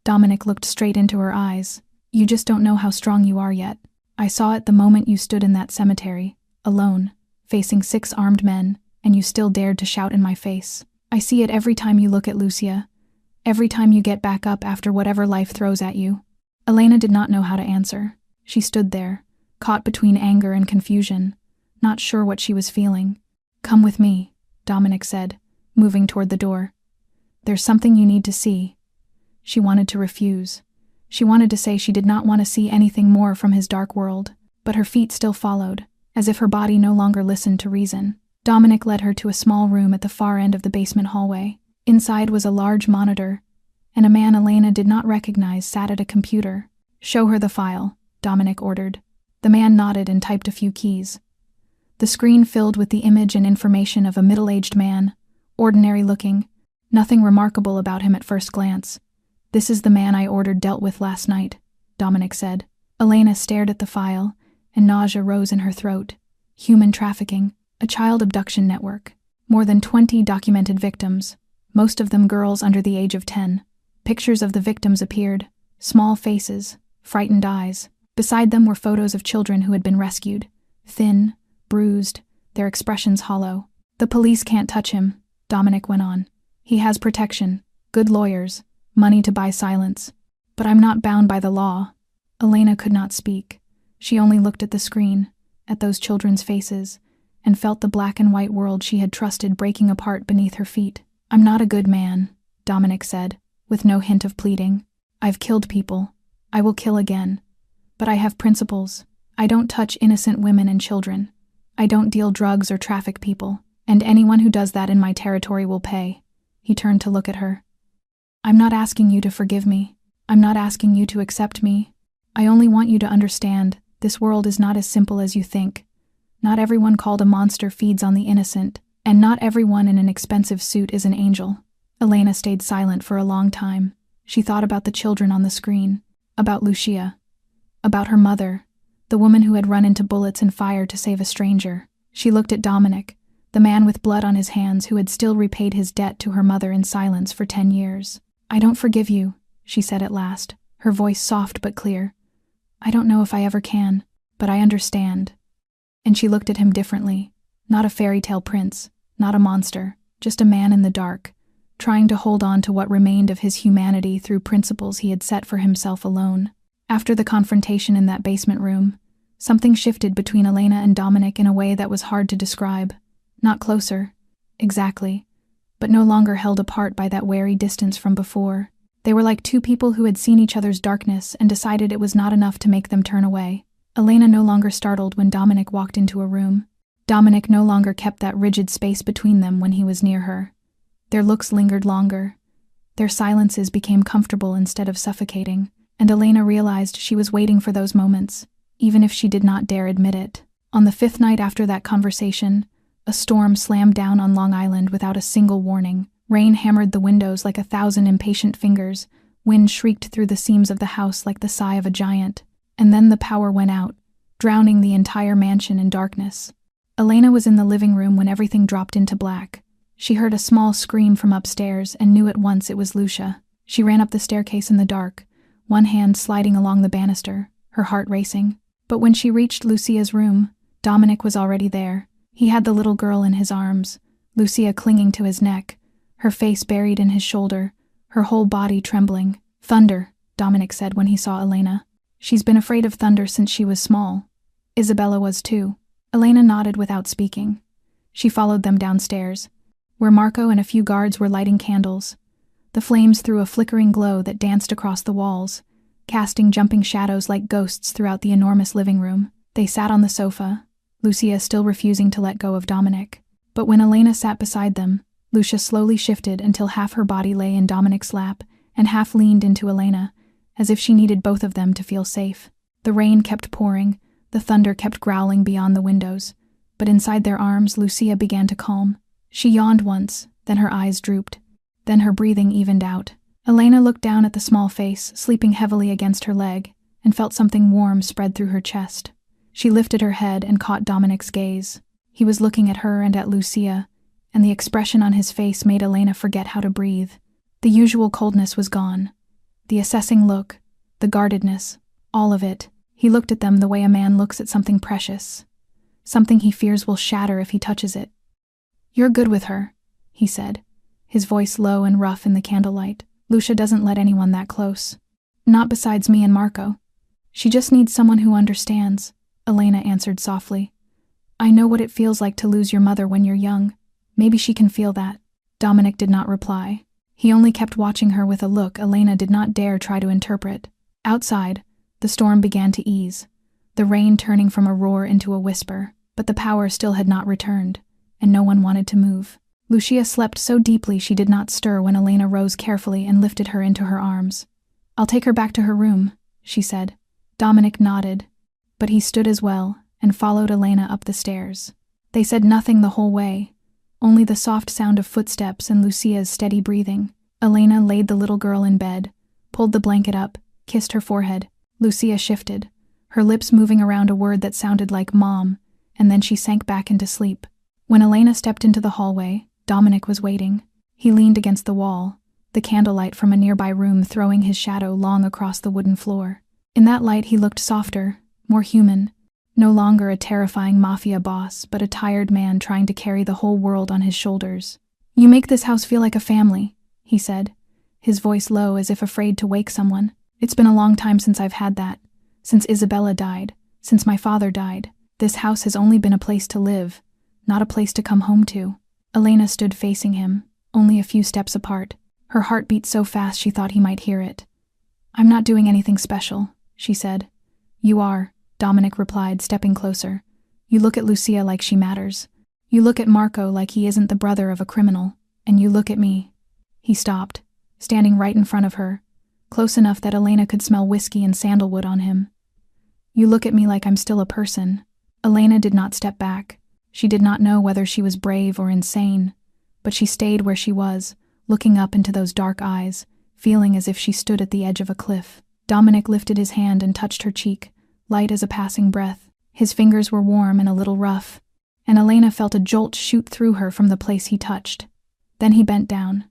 Speaker 1: Dominic looked straight into her eyes. You just don't know how strong you are yet. I saw it the moment you stood in that cemetery, alone, facing 6 armed men, and you still dared to shout in my face. I see it every time you look at Lucia, every time you get back up after whatever life throws at you. Elena did not know how to answer. She stood there, caught between anger and confusion, not sure what she was feeling. Come with me, Dominic said, moving toward the door. There's something you need to see. She wanted to refuse. She wanted to say she did not want to see anything more from his dark world, but her feet still followed, as if her body no longer listened to reason. Dominic led her to a small room at the far end of the basement hallway. Inside was a large monitor, and a man Elena did not recognize sat at a computer. Show her the file, Dominic ordered. The man nodded and typed a few keys. The screen filled with the image and information of a middle-aged man, ordinary-looking, nothing remarkable about him at first glance. This is the man I ordered dealt with last night, Dominic said. Elena stared at the file, and nausea rose in her throat. Human trafficking, a child abduction network. More than 20 documented victims, most of them girls under the age of 10. Pictures of the victims appeared, small faces, frightened eyes. Beside them were photos of children who had been rescued, thin, bruised, their expressions hollow. The police can't touch him, Dominic went on. He has protection, good lawyers, money to buy silence. But I'm not bound by the law. Elena could not speak. She only looked at the screen, at those children's faces, and felt the black and white world she had trusted breaking apart beneath her feet. I'm not a good man, Dominic said, with no hint of pleading. I've killed people. I will kill again. But I have principles. I don't touch innocent women and children. I don't deal drugs or traffic people, and anyone who does that in my territory will pay. He turned to look at her. I'm not asking you to forgive me. I'm not asking you to accept me. I only want you to understand, this world is not as simple as you think. Not everyone called a monster feeds on the innocent, and not everyone in an expensive suit is an angel. Elena stayed silent for a long time. She thought about the children on the screen, about Lucia, about her mother, the woman who had run into bullets and fire to save a stranger. She looked at Dominic, the man with blood on his hands who had still repaid his debt to her mother in silence for 10 years. I don't forgive you, she said at last, her voice soft but clear. I don't know if I ever can, but I understand. And she looked at him differently. Not a fairy tale prince, not a monster, just a man in the dark, trying to hold on to what remained of his humanity through principles he had set for himself alone. After the confrontation in that basement room, something shifted between Elena and Dominic in a way that was hard to describe. Not closer, exactly, but no longer held apart by that wary distance from before. They were like two people who had seen each other's darkness and decided it was not enough to make them turn away. Elena no longer startled when Dominic walked into a room. Dominic no longer kept that rigid space between them when he was near her. Their looks lingered longer. Their silences became comfortable instead of suffocating, and Elena realized she was waiting for those moments, even if she did not dare admit it. On the 5th night after that conversation, a storm slammed down on Long Island without a single warning. Rain hammered the windows like 1,000 impatient fingers. Wind shrieked through the seams of the house like the sigh of a giant. And then the power went out, drowning the entire mansion in darkness. Elena was in the living room when everything dropped into black. She heard a small scream from upstairs and knew at once it was Lucia. She ran up the staircase in the dark, one hand sliding along the banister, her heart racing. But when she reached Lucia's room, Dominic was already there. He had the little girl in his arms, Lucia clinging to his neck, her face buried in his shoulder, her whole body trembling. Thunder, Dominic said when he saw Elena. She's been afraid of thunder since she was small. Isabella was too. Elena nodded without speaking. She followed them downstairs, where Marco and a few guards were lighting candles. The flames threw a flickering glow that danced across the walls, casting jumping shadows like ghosts throughout the enormous living room. They sat on the sofa, Lucia still refusing to let go of Dominic. But when Elena sat beside them, Lucia slowly shifted until half her body lay in Dominic's lap and half leaned into Elena, as if she needed both of them to feel safe. The rain kept pouring, the thunder kept growling beyond the windows, but inside their arms, Lucia began to calm. She yawned once, then her eyes drooped. Then her breathing evened out. Elena looked down at the small face, sleeping heavily against her leg, and felt something warm spread through her chest. She lifted her head and caught Dominic's gaze. He was looking at her and at Lucia, and the expression on his face made Elena forget how to breathe. The usual coldness was gone. The assessing look, the guardedness, all of it. He looked at them the way a man looks at something precious, something he fears will shatter if he touches it. "You're good with her," he said, his voice low and rough in the candlelight. "Lucia doesn't let anyone that close. Not besides me and Marco. She just needs someone who understands," Elena answered softly. "I know what it feels like to lose your mother when you're young. Maybe she can feel that." Dominic did not reply. He only kept watching her with a look Elena did not dare try to interpret. Outside, the storm began to ease, the rain turning from a roar into a whisper, but the power still had not returned, and no one wanted to move. Lucia slept so deeply she did not stir when Elena rose carefully and lifted her into her arms. "I'll take her back to her room," she said. Dominic nodded, but he stood as well and followed Elena up the stairs. They said nothing the whole way, only the soft sound of footsteps and Lucia's steady breathing. Elena laid the little girl in bed, pulled the blanket up, kissed her forehead. Lucia shifted, her lips moving around a word that sounded like "mom," and then she sank back into sleep. When Elena stepped into the hallway, Dominic was waiting. He leaned against the wall, the candlelight from a nearby room throwing his shadow long across the wooden floor. In that light he looked softer, more human, no longer a terrifying mafia boss, but a tired man trying to carry the whole world on his shoulders. "You make this house feel like a family," he said, his voice low as if afraid to wake someone. "It's been a long time since I've had that. Since Isabella died, since my father died. This house has only been a place to live, not a place to come home to." Elena stood facing him, only a few steps apart. Her heart beat so fast she thought he might hear it. "I'm not doing anything special," she said. "You are," Dominic replied, stepping closer. "You look at Lucia like she matters. You look at Marco like he isn't the brother of a criminal. And you look at me." He stopped, standing right in front of her, close enough that Elena could smell whiskey and sandalwood on him. "You look at me like I'm still a person." Elena did not step back. She did not know whether she was brave or insane, but she stayed where she was, looking up into those dark eyes, feeling as if she stood at the edge of a cliff. Dominic lifted his hand and touched her cheek, light as a passing breath. His fingers were warm and a little rough, and Elena felt a jolt shoot through her from the place he touched. Then he bent down.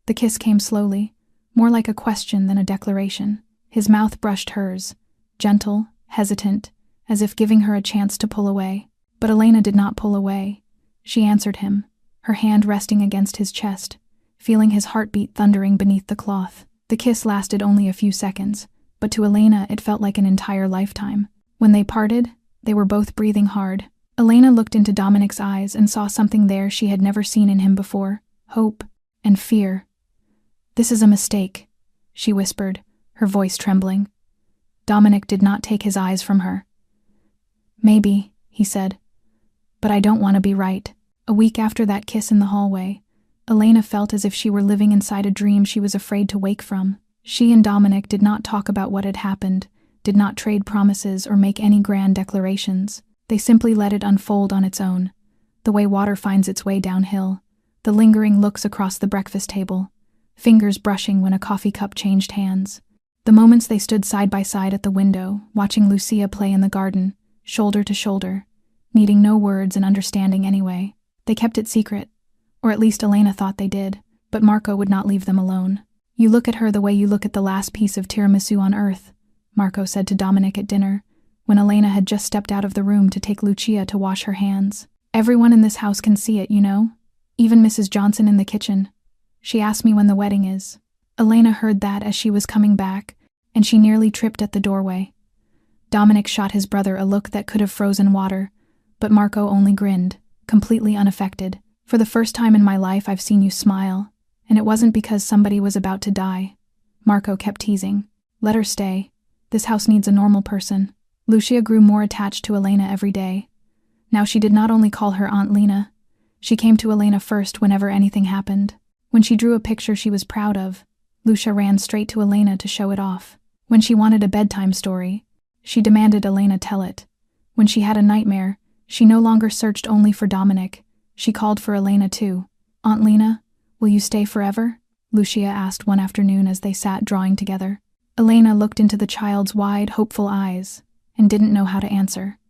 Speaker 1: The kiss came slowly, more like a question than a declaration. His mouth brushed hers, gentle, hesitant, as if giving her a chance to pull away. But Elena did not pull away. She answered him, her hand resting against his chest, feeling his heartbeat thundering beneath the cloth. The kiss lasted only a few seconds, but to Elena it felt like an entire lifetime. When they parted, they were both breathing hard. Elena looked into Dominic's eyes and saw something there she had never seen in him before, hope and fear. "This is a mistake," she whispered, her voice trembling. Dominic did not take his eyes from her. "Maybe," he said, "but I don't want to be right." A week after that kiss in the hallway, Elena felt as if she were living inside a dream she was afraid to wake from. She and Dominic did not talk about what had happened, did not trade promises or make any grand declarations. They simply let it unfold on its own, the way water finds its way downhill, the lingering looks across the breakfast table, fingers brushing when a coffee cup changed hands. The moments they stood side by side at the window, watching Lucia play in the garden, shoulder to shoulder, needing no words and understanding anyway. They kept it secret, or at least Elena thought they did, but Marco would not leave them alone. "You look at her the way you look at the last piece of tiramisu on earth," Marco said to Dominic at dinner, when Elena had just stepped out of the room to take Lucia to wash her hands. "Everyone in this house can see it, you know? Even Mrs. Johnson in the kitchen. She asked me when the wedding is." Elena heard that as she was coming back, and she nearly tripped at the doorway. Dominic shot his brother a look that could have frozen water, but Marco only grinned, completely unaffected. "For the first time in my life I've seen you smile, and it wasn't because somebody was about to die." Marco kept teasing. "Let her stay. This house needs a normal person." Lucia grew more attached to Elena every day. Now she did not only call her Aunt Lena, she came to Elena first whenever anything happened. When she drew a picture she was proud of, Lucia ran straight to Elena to show it off. When she wanted a bedtime story, she demanded Elena tell it. When she had a nightmare, she no longer searched only for Dominic. She called for Elena too. "Aunt Lena, will you stay forever?" Lucia asked one afternoon as they sat drawing together. Elena looked into the child's wide, hopeful eyes and didn't know how to answer.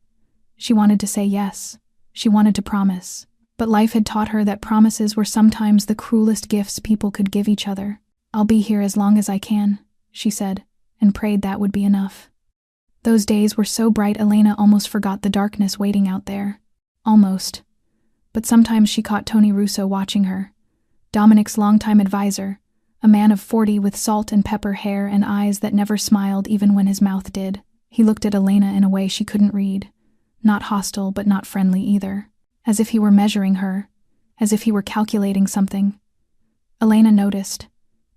Speaker 1: She wanted to say yes. She wanted to promise. But life had taught her that promises were sometimes the cruelest gifts people could give each other. "I'll be here as long as I can," she said, and prayed that would be enough. Those days were so bright Elena almost forgot the darkness waiting out there. Almost. But sometimes she caught Tony Russo watching her. Dominic's longtime advisor, a man of 40 with salt and pepper hair and eyes that never smiled even when his mouth did. He looked at Elena in a way she couldn't read. Not hostile, but not friendly either. As if he were measuring her. As if he were calculating something. Elena noticed.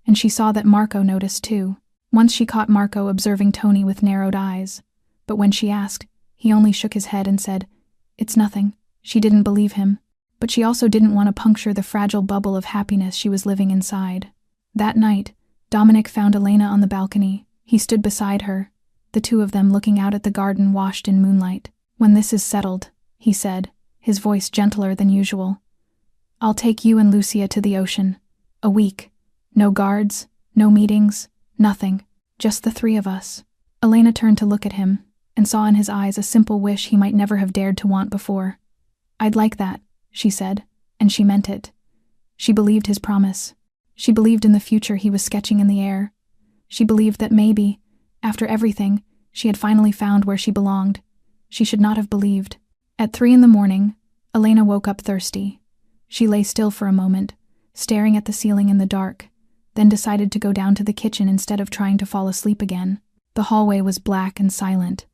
Speaker 1: And she saw that Marco noticed too. Once she caught Marco observing Tony with narrowed eyes. But when she asked, he only shook his head and said, "It's nothing." She didn't believe him. But she also didn't want to puncture the fragile bubble of happiness she was living inside. That night, Dominic found Elena on the balcony. He stood beside her, the two of them looking out at the garden washed in moonlight. "When this is settled," he said, his voice gentler than usual, "I'll take you and Lucia to the ocean. A week. No guards, no meetings, nothing. Just the three of us." Elena turned to look at him, and saw in his eyes a simple wish he might never have dared to want before. "I'd like that," she said, and she meant it. She believed his promise. She believed in the future he was sketching in the air. She believed that maybe, after everything, she had finally found where she belonged. She should not have believed. At 3 a.m, Elena woke up thirsty. She lay still for a moment, staring at the ceiling in the dark, then decided to go down to the kitchen instead of trying to fall asleep again. The hallway was black and silent,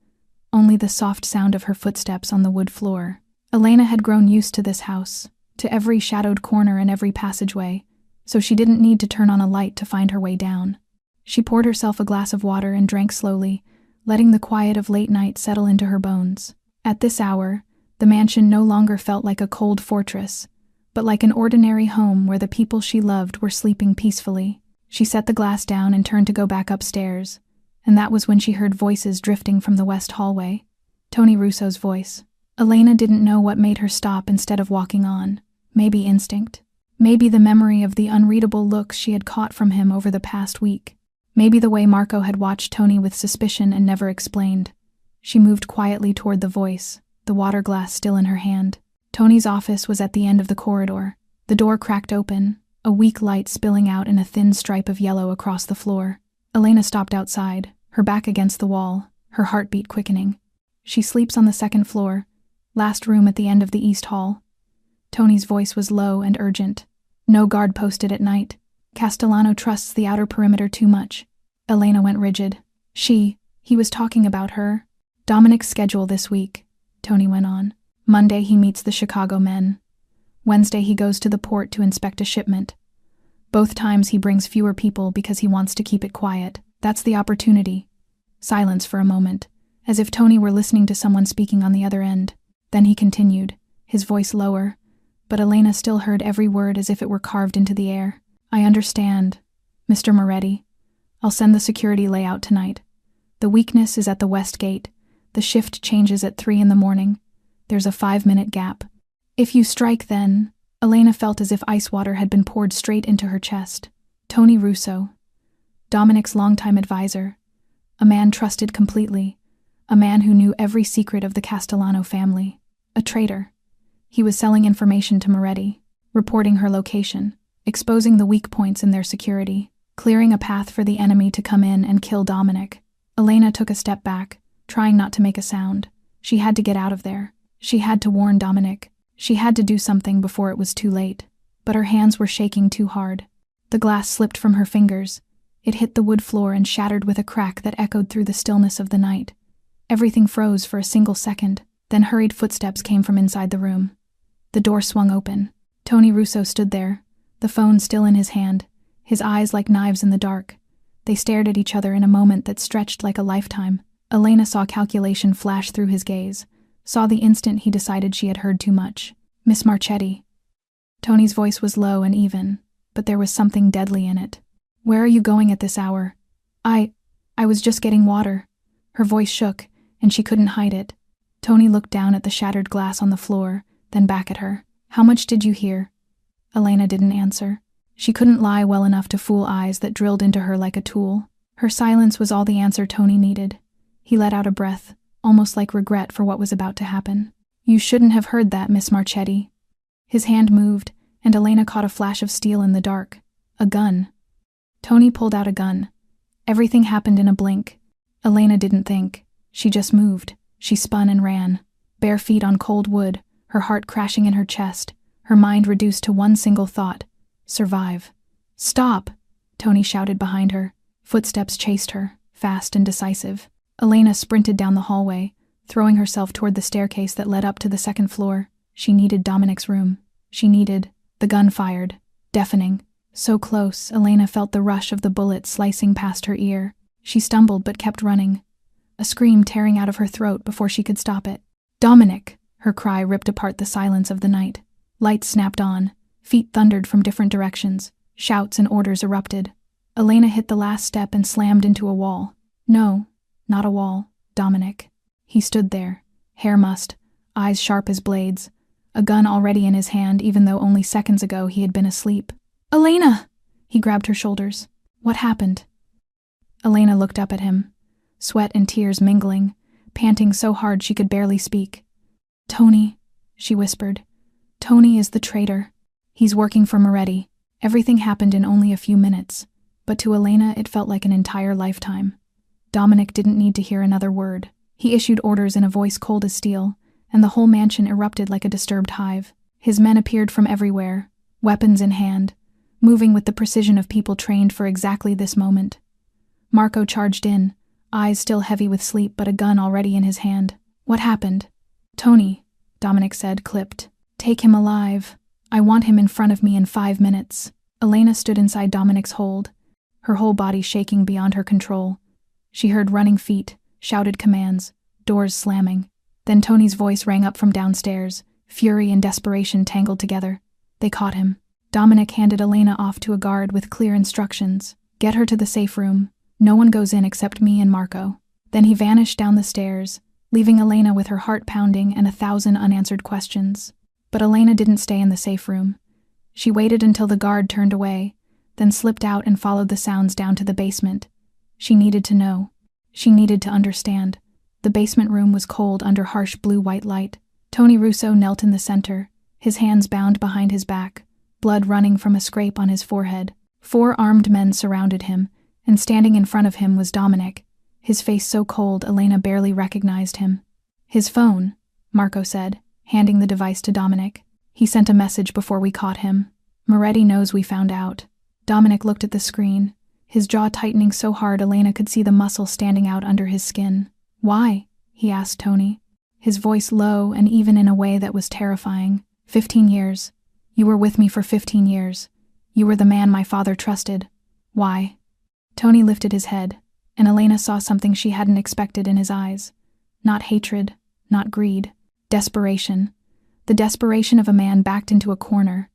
Speaker 1: only the soft sound of her footsteps on the wood floor. Elena had grown used to this house, to every shadowed corner and every passageway, so she didn't need to turn on a light to find her way down. She poured herself a glass of water and drank slowly, letting the quiet of late night settle into her bones. At this hour, the mansion no longer felt like a cold fortress, but like an ordinary home where the people she loved were sleeping peacefully. She set the glass down and turned to go back upstairs, and that was when she heard voices drifting from the west hallway. Tony Russo's voice. Elena didn't know what made her stop instead of walking on. Maybe instinct. Maybe the memory of the unreadable looks she had caught from him over the past week. Maybe the way Marco had watched Tony with suspicion and never explained. She moved quietly toward the voice, the water glass still in her hand. Tony's office was at the end of the corridor. The door cracked open, a weak light spilling out in a thin stripe of yellow across the floor. Elena stopped outside, her back against the wall, her heartbeat quickening. "She sleeps on the second floor, last room at the end of the east hall." Tony's voice was low and urgent. "No guard posted at night. Castellano trusts the outer perimeter too much." Elena went rigid. He was talking about her. "Dominic's schedule this week," Tony went on. "Monday he meets the Chicago men. Wednesday he goes to the port to inspect a shipment. Both times he brings fewer people because he wants to keep it quiet. That's the opportunity." Silence for a moment, as if Tony were listening to someone speaking on the other end. Then he continued, his voice lower, but Elena still heard every word as if it were carved into the air. "I understand, Mr. Moretti. I'll send the security layout tonight. The weakness is at the west gate. The shift changes at 3 a.m. There's a 5-minute gap. If you strike then..." Elena felt as if ice water had been poured straight into her chest. Tony Russo, Dominic's longtime advisor, a man trusted completely, a man who knew every secret of the Castellano family, a traitor. He was selling information to Moretti, reporting her location, exposing the weak points in their security, clearing a path for the enemy to come in and kill Dominic. Elena took a step back, trying not to make a sound. She had to get out of there. She had to warn Dominic. She had to do something before it was too late. But her hands were shaking too hard. The glass slipped from her fingers. It hit the wood floor and shattered with a crack that echoed through the stillness of the night. Everything froze for a single second, then hurried footsteps came from inside the room. The door swung open. Tony Russo stood there, the phone still in his hand, his eyes like knives in the dark. They stared at each other in a moment that stretched like a lifetime. Elena saw calculation flash through his gaze, saw the instant he decided she had heard too much. "Miss Marchetti." Tony's voice was low and even, but there was something deadly in it. "Where are you going at this hour?" I was just getting water. Her voice shook, and she couldn't hide it. Tony looked down at the shattered glass on the floor, then back at her. How much did you hear? Elena didn't answer. She couldn't lie well enough to fool eyes that drilled into her like a tool. Her silence was all the answer Tony needed. He let out a breath, almost like regret for what was about to happen. You shouldn't have heard that, Miss Marchetti. His hand moved, and Elena caught a flash of steel in the dark. A gun. Tony pulled out a gun. Everything happened in a blink. Elena didn't think. She just moved. She spun and ran. Bare feet on cold wood, her heart crashing in her chest, her mind reduced to one single thought. Survive. Stop! Tony shouted behind her. Footsteps chased her, fast and decisive. Elena sprinted down the hallway, throwing herself toward the staircase that led up to the second floor. She needed Dominic's room. The gun fired. Deafening. So close, Elena felt the rush of the bullet slicing past her ear. She stumbled but kept running, a scream tearing out of her throat before she could stop it. Dominic! Her cry ripped apart the silence of the night. Lights snapped on. Feet thundered from different directions. Shouts and orders erupted. Elena hit the last step and slammed into a wall. No, not a wall. Dominic. He stood there, hair mussed, eyes sharp as blades, a gun already in his hand even though only seconds ago he had been asleep. Elena! He grabbed her shoulders. What happened? Elena looked up at him, sweat and tears mingling, panting so hard she could barely speak. Tony, she whispered. Tony is the traitor. He's working for Moretti. Everything happened in only a few minutes, but to Elena it felt like an entire lifetime. Dominic didn't need to hear another word. He issued orders in a voice cold as steel, and the whole mansion erupted like a disturbed hive. His men appeared from everywhere, weapons in hand, moving with the precision of people trained for exactly this moment. Marco charged in, eyes still heavy with sleep but a gun already in his hand. What happened? Tony, Dominic said, clipped. Take him alive. I want him in front of me in 5 minutes. Elena stood inside Dominic's hold, her whole body shaking beyond her control. She heard running feet, shouted commands, doors slamming. Then Tony's voice rang up from downstairs, fury and desperation tangled together. They caught him. Dominic handed Elena off to a guard with clear instructions. Get her to the safe room. No one goes in except me and Marco. Then he vanished down the stairs, leaving Elena with her heart pounding and 1,000 unanswered questions. But Elena didn't stay in the safe room. She waited until the guard turned away, then slipped out and followed the sounds down to the basement. She needed to know. She needed to understand. The basement room was cold under harsh blue-white light. Tony Russo knelt in the center, his hands bound behind his back, blood running from a scrape on his forehead. 4 armed men surrounded him, and standing in front of him was Dominic, his face so cold Elena barely recognized him. His phone, Marco said, handing the device to Dominic. He sent a message before we caught him. Moretti knows we found out. Dominic looked at the screen, his jaw tightening so hard Elena could see the muscle standing out under his skin. Why? He asked Tony, his voice low and even in a way that was terrifying. 15 years. You were with me for 15 years. You were the man my father trusted. Why? Tony lifted his head, and Elena saw something she hadn't expected in his eyes. Not hatred, not greed. Desperation. The desperation of a man backed into a corner.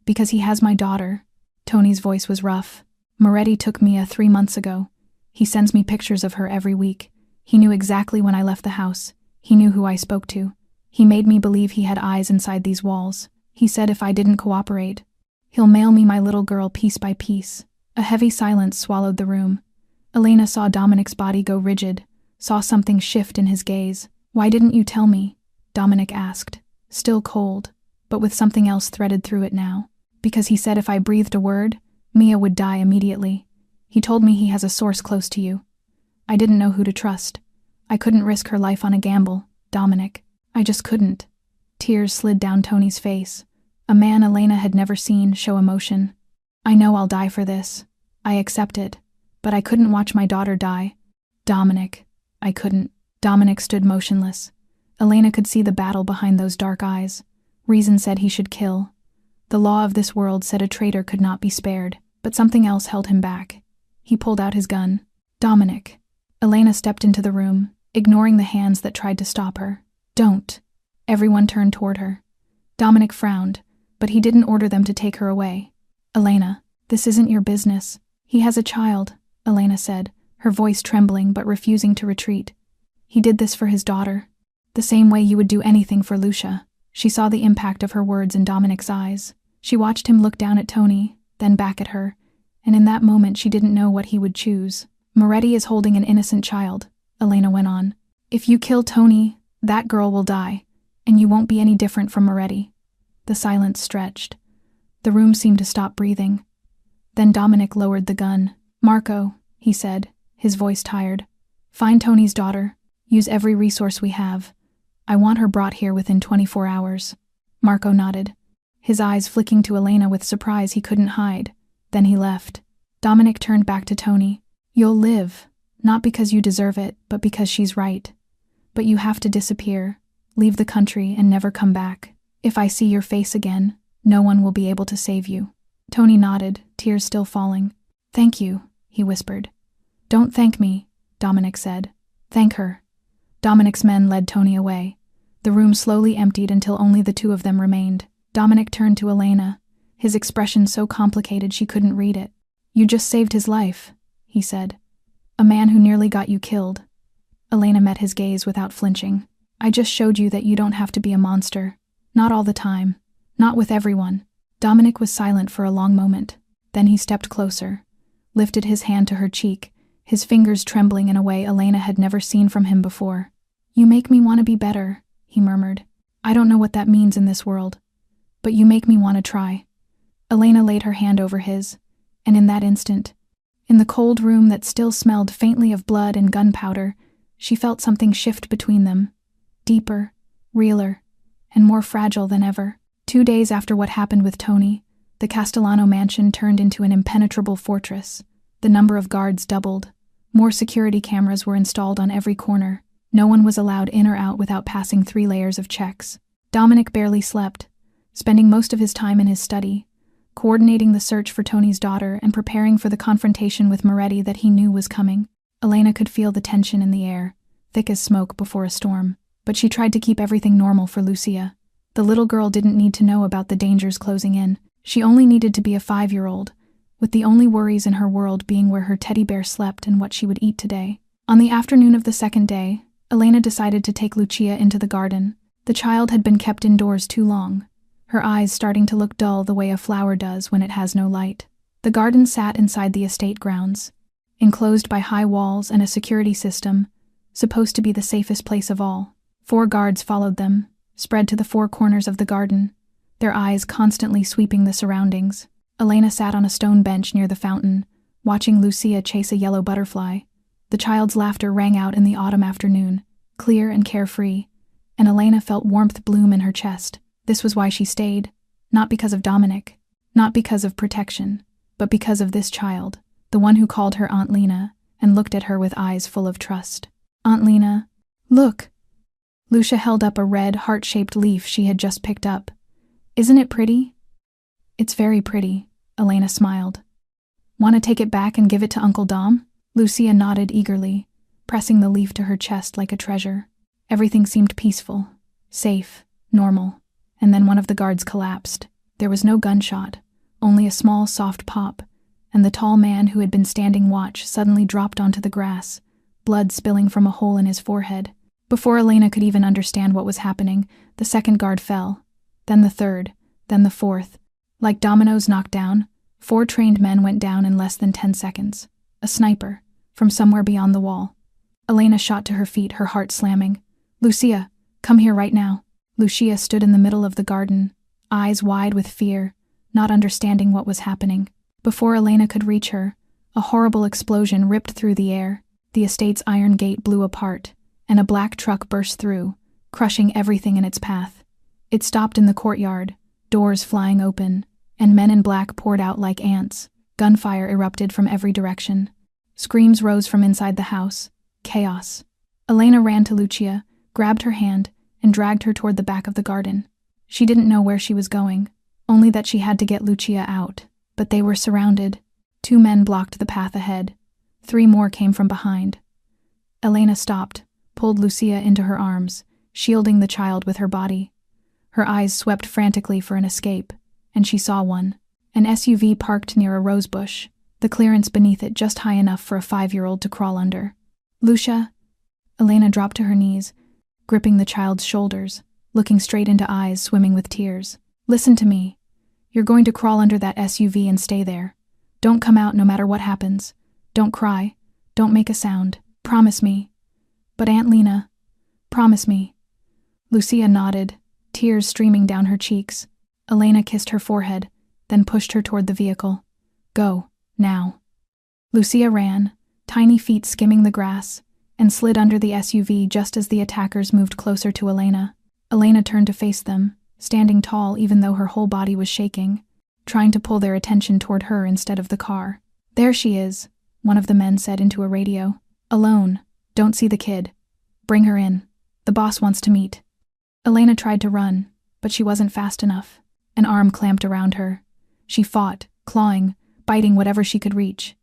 Speaker 1: Because he has my daughter. Tony's voice was rough. Moretti took Mia 3 months ago. He sends me pictures of her every week. He knew exactly when I left the house. He knew who I spoke to. He made me believe he had eyes inside these walls. He said if I didn't cooperate, he'll mail me my little girl piece by piece. A heavy silence swallowed the room. Elena saw Dominic's body go rigid, saw something shift in his gaze. Why didn't you tell me? Dominic asked, still cold, but with something else threaded through it now. Because he said if I breathed a word, Mia would die immediately. He told me he has a source close to you. I didn't know who to trust. I couldn't risk her life on a gamble, Dominic. I just couldn't. Tears slid down Tony's face. A man Elena had never seen show emotion. I know I'll die for this. I accept it. But I couldn't watch my daughter die. Dominic. I couldn't. Dominic stood motionless. Elena could see the battle behind those dark eyes. Reason said he should kill. The law of this world said a traitor could not be spared, but something else held him back. He pulled out his gun. Dominic. Elena stepped into the room, ignoring the hands that tried to stop her. Don't. Everyone turned toward her. Dominic frowned, but he didn't order them to take her away. Elena, this isn't your business. He has a child, Elena said, her voice trembling but refusing to retreat. He did this for his daughter, the same way you would do anything for Lucia. She saw the impact of her words in Dominic's eyes. She watched him look down at Tony, then back at her, and in that moment she didn't know what he would choose. Moretti is holding an innocent child, Elena went on. If you kill Tony, that girl will die, and you won't be any different from Moretti. The silence stretched. The room seemed to stop breathing. Then Dominic lowered the gun. Marco, he said, his voice tired. Find Tony's daughter. Use every resource we have. I want her brought here within 24 hours. Marco nodded, his eyes flicking to Elena with surprise he couldn't hide. Then he left. Dominic turned back to Tony. You'll live, not because you deserve it, but because she's right. But you have to disappear, leave the country, and never come back. If I see your face again, no one will be able to save you. Tony nodded, tears still falling. Thank you, he whispered. Don't thank me, Dominic said. Thank her. Dominic's men led Tony away. The room slowly emptied until only the two of them remained. Dominic turned to Elena, his expression so complicated she couldn't read it. You just saved his life, he said. A man who nearly got you killed. Elena met his gaze without flinching. I just showed you that you don't have to be a monster. Not all the time. Not with everyone. Dominic was silent for a long moment. Then he stepped closer, lifted his hand to her cheek, his fingers trembling in a way Elena had never seen from him before. You make me want to be better, he murmured. I don't know what that means in this world, but you make me want to try. Elena laid her hand over his, and in that instant, in the cold room that still smelled faintly of blood and gunpowder, she felt something shift between them, deeper, realer, and more fragile than ever. 2 days after what happened with Tony, the Castellano mansion turned into an impenetrable fortress. The number of guards doubled. More security cameras were installed on every corner. No one was allowed in or out without passing 3 layers of checks. Dominic barely slept, spending most of his time in his study, coordinating the search for Tony's daughter and preparing for the confrontation with Moretti that he knew was coming. Elena could feel the tension in the air, thick as smoke before a storm, but she tried to keep everything normal for Lucia. The little girl didn't need to know about the dangers closing in. She only needed to be a 5-year-old, with the only worries in her world being where her teddy bear slept and what she would eat today. On the afternoon of the second day, Elena decided to take Lucia into the garden. The child had been kept indoors too long, her eyes starting to look dull the way a flower does when it has no light. The garden sat inside the estate grounds, enclosed by high walls and a security system, supposed to be the safest place of all. 4 guards followed them, spread to the 4 corners of the garden, their eyes constantly sweeping the surroundings. Elena sat on a stone bench near the fountain, watching Lucia chase a yellow butterfly. The child's laughter rang out in the autumn afternoon, clear and carefree, and Elena felt warmth bloom in her chest. This was why she stayed, not because of Dominic, not because of protection, but because of this child, the one who called her Aunt Lena and looked at her with eyes full of trust. Aunt Lena, look! Lucia held up a red, heart-shaped leaf she had just picked up. Isn't it pretty? It's very pretty, Elena smiled. Want to take it back and give it to Uncle Dom? Lucia nodded eagerly, pressing the leaf to her chest like a treasure. Everything seemed peaceful, safe, normal, and then one of the guards collapsed. There was no gunshot, only a small, soft pop, and the tall man who had been standing watch suddenly dropped onto the grass, blood spilling from a hole in his forehead. Before Elena could even understand what was happening, the second guard fell, then the third, then the fourth. Like dominoes knocked down, 4 trained men went down in less than 10 seconds. A sniper, from somewhere beyond the wall. Elena shot to her feet, her heart slamming. Lucia, come here right now. Lucia stood in the middle of the garden, eyes wide with fear, not understanding what was happening. Before Elena could reach her, a horrible explosion ripped through the air. The estate's iron gate blew apart, and a black truck burst through, crushing everything in its path. It stopped in the courtyard, doors flying open, and men in black poured out like ants. Gunfire erupted from every direction. Screams rose from inside the house. Chaos. Elena ran to Lucia, grabbed her hand, and dragged her toward the back of the garden. She didn't know where she was going, only that she had to get Lucia out. But they were surrounded. 2 men blocked the path ahead. 3 more came from behind. Elena stopped, pulled Lucia into her arms, shielding the child with her body. Her eyes swept frantically for an escape, and she saw one. An SUV parked near a rosebush, the clearance beneath it just high enough for a 5-year-old to crawl under. "Lucia?" Elena dropped to her knees, gripping the child's shoulders, looking straight into eyes swimming with tears. "Listen to me. You're going to crawl under that SUV and stay there. Don't come out no matter what happens. Don't cry. Don't make a sound. Promise me." "But Aunt Lena..." "Promise me." Lucia nodded, tears streaming down her cheeks. Elena kissed her forehead, then pushed her toward the vehicle. "Go, now." Lucia ran, tiny feet skimming the grass, and slid under the SUV just as the attackers moved closer to Elena. Elena turned to face them, standing tall even though her whole body was shaking, trying to pull their attention toward her instead of the car. "There she is," one of the men said into a radio. "Alone. Don't see the kid. Bring her in. The boss wants to meet." Elena tried to run, but she wasn't fast enough. An arm clamped around her. She fought, clawing, biting whatever she could reach.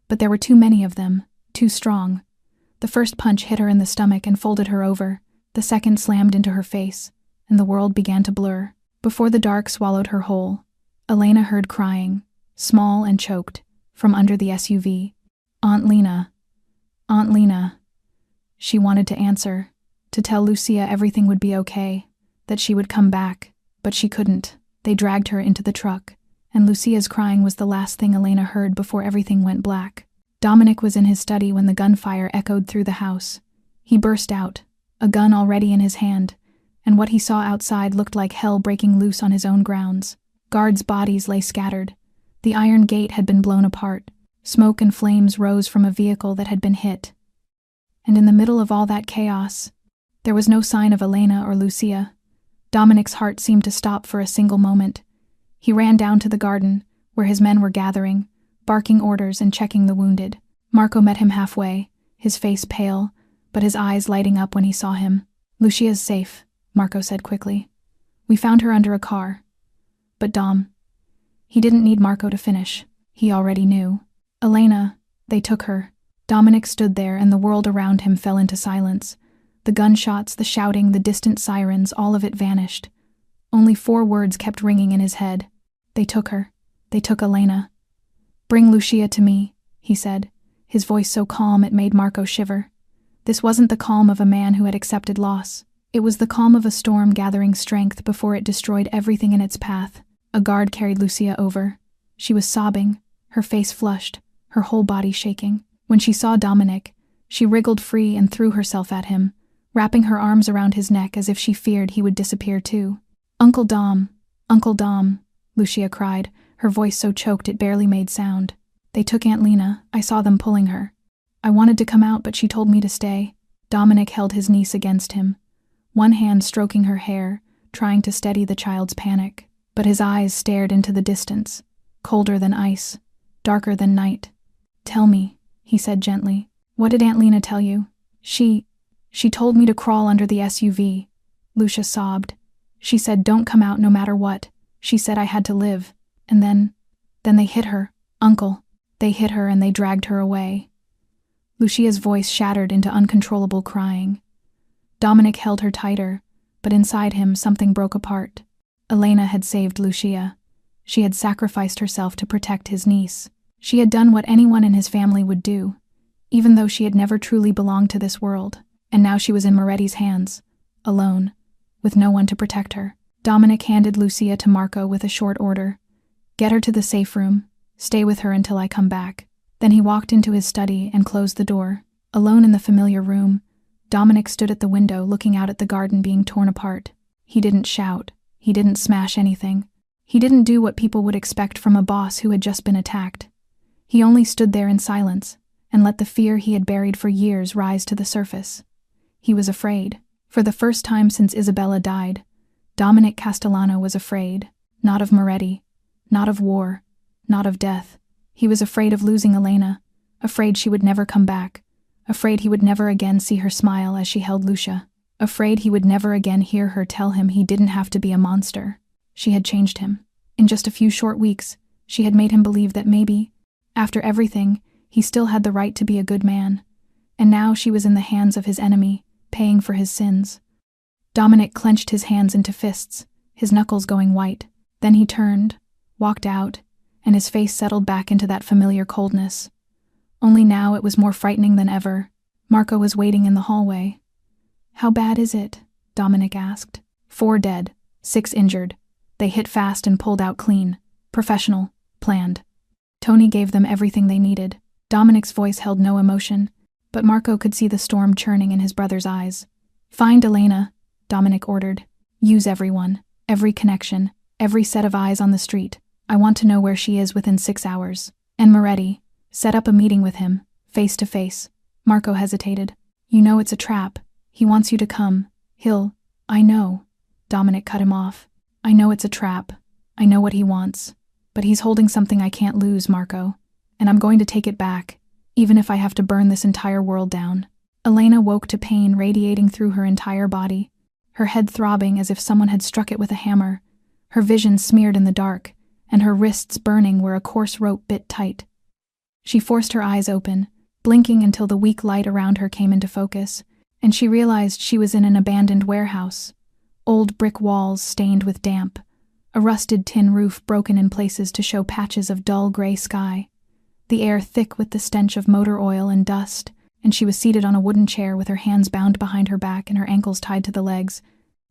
Speaker 1: But there were too many of them, too strong. The first punch hit her in the stomach and folded her over. The second slammed into her face, and the world began to blur. Before the dark swallowed her whole, Elena heard crying, small and choked, from under the SUV. "Aunt Lena. Aunt Lena." She wanted to answer, to tell Lucia everything would be okay, that she would come back, but she couldn't. They dragged her into the truck, and Lucia's crying was the last thing Elena heard before everything went black. Dominic was in his study when the gunfire echoed through the house. He burst out, a gun already in his hand, and what he saw outside looked like hell breaking loose on his own grounds. Guards' bodies lay scattered. The iron gate had been blown apart. Smoke and flames rose from a vehicle that had been hit. And in the middle of all that chaos, there was no sign of Elena or Lucia. Dominic's heart seemed to stop for a single moment. He ran down to the garden, where his men were gathering, barking orders and checking the wounded. Marco met him halfway, his face pale, but his eyes lighting up when he saw him. "Lucia's safe," Marco said quickly. "We found her under a car." But Dom... He didn't need Marco to finish. He already knew. "Elena, they took her." Dominic stood there and the world around him fell into silence. The gunshots, the shouting, the distant sirens, all of it vanished. Only 4 words kept ringing in his head. "They took her. They took Elena." "Bring Lucia to me," he said, his voice so calm it made Marco shiver. This wasn't the calm of a man who had accepted loss. It was the calm of a storm gathering strength before it destroyed everything in its path. A guard carried Lucia over. She was sobbing, her face flushed, her whole body shaking. When she saw Dominic, she wriggled free and threw herself at him, wrapping her arms around his neck as if she feared he would disappear too. "Uncle Dom, Uncle Dom," Lucia cried, her voice so choked it barely made sound. "They took Aunt Lena. I saw them pulling her. I wanted to come out, but she told me to stay." Dominic held his niece against him, one hand stroking her hair, trying to steady the child's panic. But his eyes stared into the distance, colder than ice, darker than night. "Tell me," he said gently. "What did Aunt Lena tell you?" She told me to crawl under the SUV." Lucia sobbed. "She said don't come out no matter what. She said I had to live. And then they hit her. Uncle. They hit her and they dragged her away." Lucia's voice shattered into uncontrollable crying. Dominic held her tighter, but inside him something broke apart. Elena had saved Lucia. She had sacrificed herself to protect his niece. She had done what anyone in his family would do, even though she had never truly belonged to this world. And now she was in Moretti's hands, alone, with no one to protect her. Dominic handed Lucia to Marco with a short order. "Get her to the safe room. Stay with her until I come back." Then he walked into his study and closed the door. Alone in the familiar room, Dominic stood at the window looking out at the garden being torn apart. He didn't shout. He didn't smash anything. He didn't do what people would expect from a boss who had just been attacked. He only stood there in silence and let the fear he had buried for years rise to the surface. He was afraid. For the first time since Isabella died, Dominic Castellano was afraid. Not of Moretti, not of war, not of death. He was afraid of losing Elena, afraid she would never come back, afraid he would never again see her smile as she held Lucia. Afraid he would never again hear her tell him he didn't have to be a monster. She had changed him. In just a few short weeks, she had made him believe that maybe, after everything, he still had the right to be a good man. And now she was in the hands of his enemy, paying for his sins. Dominic clenched his hands into fists, his knuckles going white. Then he turned, walked out, and his face settled back into that familiar coldness. Only now it was more frightening than ever. Marco was waiting in the hallway. "How bad is it?" Dominic asked. 4 dead, 6 injured. They hit fast and pulled out clean. Professional. Planned. Tony gave them everything they needed. Dominic's voice held no emotion, but Marco could see the storm churning in his brother's eyes. "Find Elena," Dominic ordered. "Use everyone, every connection, every set of eyes on the street. I want to know where she is within 6 hours. And Moretti, set up a meeting with him, face to face." Marco hesitated. "You know it's a trap. He wants you to come. I know." Dominic cut him off. "I know it's a trap. I know what he wants. But he's holding something I can't lose, Marco. And I'm going to take it back, even if I have to burn this entire world down." Elena woke to pain radiating through her entire body, her head throbbing as if someone had struck it with a hammer, her vision smeared in the dark, and her wrists burning where a coarse rope bit tight. She forced her eyes open, blinking until the weak light around her came into focus, and she realized she was in an abandoned warehouse. Old brick walls stained with damp, a rusted tin roof broken in places to show patches of dull gray sky, the air thick with the stench of motor oil and dust, and she was seated on a wooden chair with her hands bound behind her back and her ankles tied to the legs,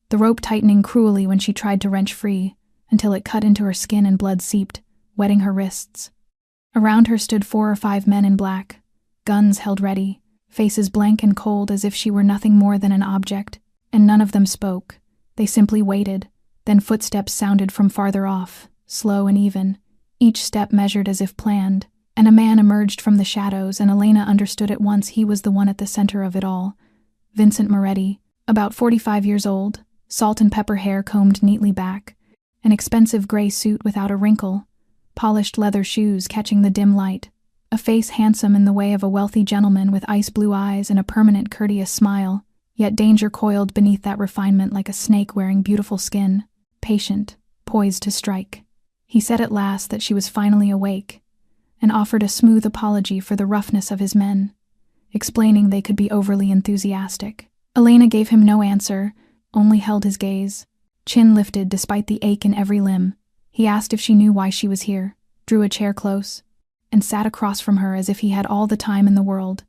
Speaker 1: the rope tightening cruelly when she tried to wrench free, until it cut into her skin and blood seeped, wetting her wrists. Around her stood 4 or 5 men in black, guns held ready, faces blank and cold as if she were nothing more than an object, and none of them spoke. They simply waited. Then footsteps sounded from farther off, slow and even, each step measured as if planned, and a man emerged from the shadows, and Elena understood at once he was the one at the center of it all. Vincent Moretti, about 45 years old, salt and pepper hair combed neatly back, an expensive gray suit without a wrinkle, polished leather shoes catching the dim light, a face handsome in the way of a wealthy gentleman with ice blue eyes and a permanent courteous smile, yet danger coiled beneath that refinement like a snake wearing beautiful skin, patient, poised to strike. He said at last that she was finally awake, and offered a smooth apology for the roughness of his men, explaining they could be overly enthusiastic. Elena gave him no answer, only held his gaze, chin lifted despite the ache in every limb. He asked if she knew why she was here, drew a chair close, and sat across from her as if he had all the time in the world.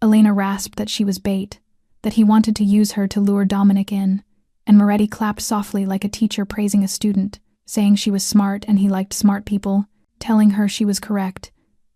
Speaker 1: Elena rasped that she was bait, that he wanted to use her to lure Dominic in, and Moretti clapped softly like a teacher praising a student, saying she was smart and he liked smart people, telling her she was correct,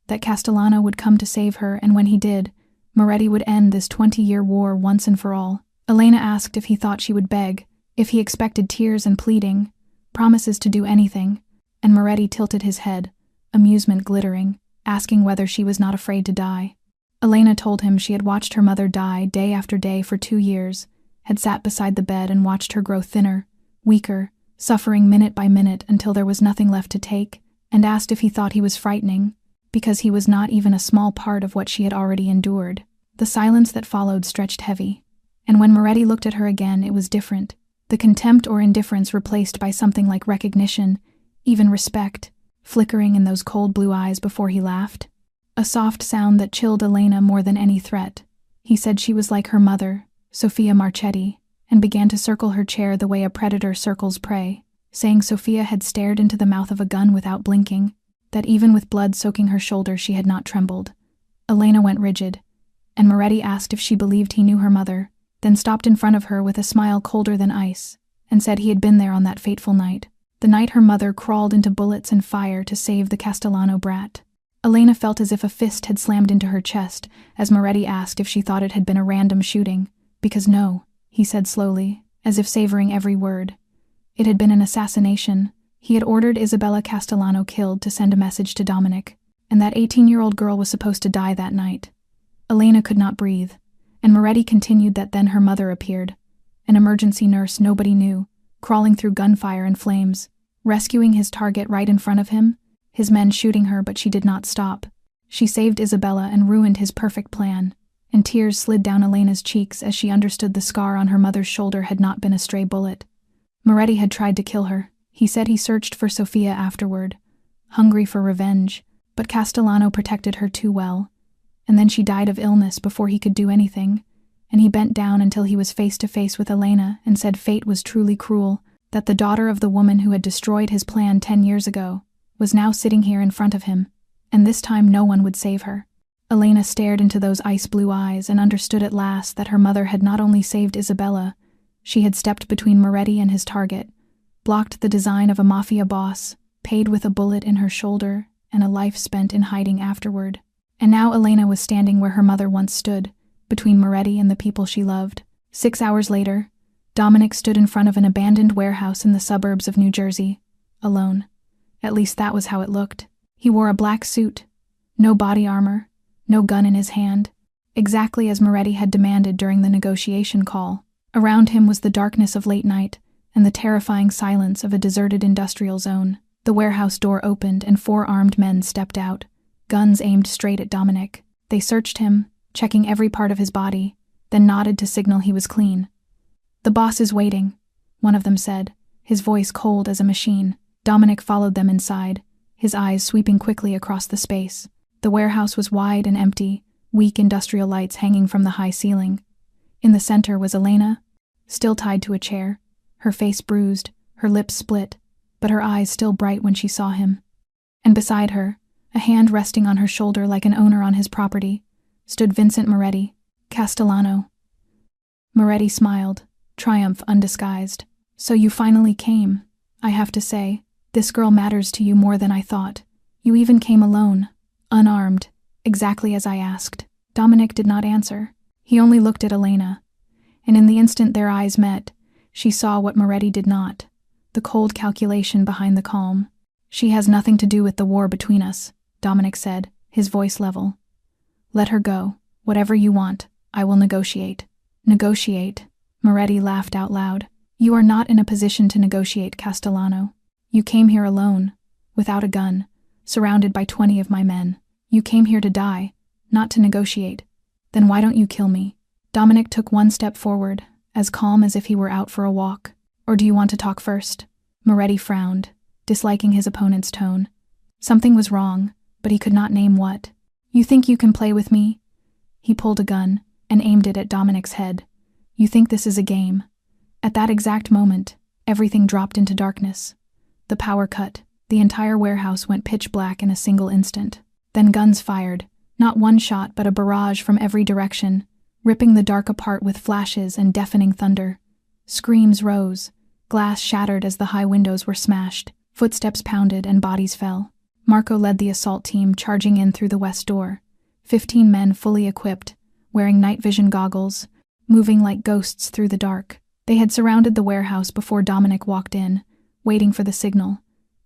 Speaker 1: that Castellano would come to save her, and when he did, Moretti would end this 20-year war once and for all. Elena asked if he thought she would beg, if he expected tears and pleading, promises to do anything, and Moretti tilted his head, amusement glittering, asking whether she was not afraid to die. Elena told him she had watched her mother die day after day for 2 years, had sat beside the bed and watched her grow thinner, weaker, suffering minute by minute until there was nothing left to take, and asked if he thought he was frightening, because he was not even a small part of what she had already endured. The silence that followed stretched heavy, and when Moretti looked at her again it was different, the contempt or indifference replaced by something like recognition, even respect, flickering in those cold blue eyes before he laughed. A soft sound that chilled Elena more than any threat. He said she was like her mother, Sofia Marchetti, and began to circle her chair the way a predator circles prey, saying Sofia had stared into the mouth of a gun without blinking, that even with blood soaking her shoulder she had not trembled. Elena went rigid, and Moretti asked if she believed he knew her mother, then stopped in front of her with a smile colder than ice, and said he had been there on that fateful night, the night her mother crawled into bullets and fire to save the Castellano brat. Elena felt as if a fist had slammed into her chest as Moretti asked if she thought it had been a random shooting, because no, he said slowly, as if savoring every word. It had been an assassination. He had ordered Isabella Castellano killed to send a message to Dominic, and that 18-year-old girl was supposed to die that night. Elena could not breathe, and Moretti continued that then her mother appeared, an emergency nurse nobody knew, crawling through gunfire and flames, rescuing his target right in front of him, his men shooting her, but she did not stop. She saved Isabella and ruined his perfect plan, and tears slid down Elena's cheeks as she understood the scar on her mother's shoulder had not been a stray bullet. Moretti had tried to kill her. He said he searched for Sofia afterward, hungry for revenge, but Castellano protected her too well, and then she died of illness before he could do anything, and he bent down until he was face to face with Elena and said fate was truly cruel, that the daughter of the woman who had destroyed his plan 10 years ago was now sitting here in front of him, and this time no one would save her. Elena stared into those ice-blue eyes and understood at last that her mother had not only saved Isabella, she had stepped between Moretti and his target, blocked the design of a Mafia boss, paid with a bullet in her shoulder and a life spent in hiding afterward. And now Elena was standing where her mother once stood, between Moretti and the people she loved. 6 hours later, Dominic stood in front of an abandoned warehouse in the suburbs of New Jersey, alone. At least that was how it looked. He wore a black suit, no body armor, no gun in his hand, exactly as Moretti had demanded during the negotiation call. Around him was the darkness of late night and the terrifying silence of a deserted industrial zone. The warehouse door opened and 4 armed men stepped out, guns aimed straight at Dominic. They searched him, checking every part of his body, then nodded to signal he was clean. "The boss is waiting," one of them said, his voice cold as a machine. Dominic followed them inside, his eyes sweeping quickly across the space. The warehouse was wide and empty, weak industrial lights hanging from the high ceiling. In the center was Elena, still tied to a chair, her face bruised, her lips split, but her eyes still bright when she saw him. And beside her, a hand resting on her shoulder like an owner on his property, stood Vincent Moretti, Castellano. Moretti smiled, triumph undisguised. "So you finally came. I have to say, this girl matters to you more than I thought. You even came alone, unarmed, exactly as I asked." Dominic did not answer. He only looked at Elena, and in the instant their eyes met, she saw what Moretti did not, the cold calculation behind the calm. "She has nothing to do with the war between us," Dominic said, his voice level. "Let her go. Whatever you want, I will negotiate." "Negotiate?" Moretti laughed out loud. "You are not in a position to negotiate, Castellano. You came here alone, without a gun, surrounded by 20 of my men. You came here to die, not to negotiate. Then why don't you kill me?" Dominic took 1 step forward, as calm as if he were out for a walk. "Or do you want to talk first?" Moretti frowned, disliking his opponent's tone. Something was wrong, but he could not name what. "You think you can play with me?" He pulled a gun and aimed it at Dominic's head. "You think this is a game?" At that exact moment, everything dropped into darkness. The power cut. The entire warehouse went pitch black in a single instant. Then guns fired, not one shot but a barrage from every direction, ripping the dark apart with flashes and deafening thunder. Screams rose, glass shattered as the high windows were smashed, footsteps pounded and bodies fell. Marco led the assault team charging in through the west door. 15 men fully equipped, wearing night vision goggles, moving like ghosts through the dark. They had surrounded the warehouse before Dominic walked in, waiting for the signal,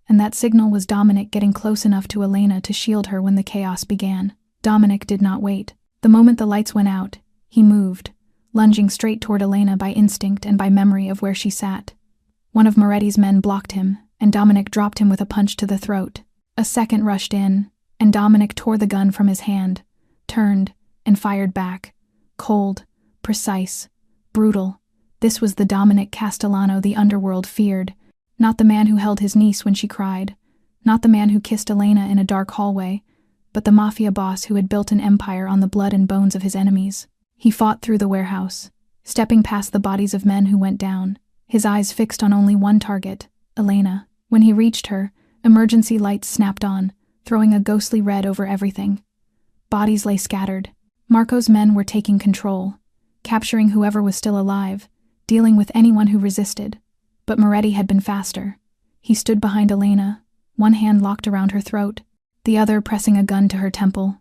Speaker 1: and that signal was Dominic getting close enough to Elena to shield her when the chaos began. Dominic did not wait. The moment the lights went out, he moved, lunging straight toward Elena by instinct and by memory of where she sat. One of Moretti's men blocked him, and Dominic dropped him with a punch to the throat. A second rushed in, and Dominic tore the gun from his hand, turned, and fired back. Cold, precise, brutal. This was the Dominic Castellano the underworld feared, not the man who held his niece when she cried, not the man who kissed Elena in a dark hallway, but the Mafia boss who had built an empire on the blood and bones of his enemies. He fought through the warehouse, stepping past the bodies of men who went down, his eyes fixed on only one target, Elena. When he reached her, emergency lights snapped on, throwing a ghostly red over everything. Bodies lay scattered. Marco's men were taking control, capturing whoever was still alive, dealing with anyone who resisted. But Moretti had been faster. He stood behind Elena, one hand locked around her throat, the other pressing a gun to her temple.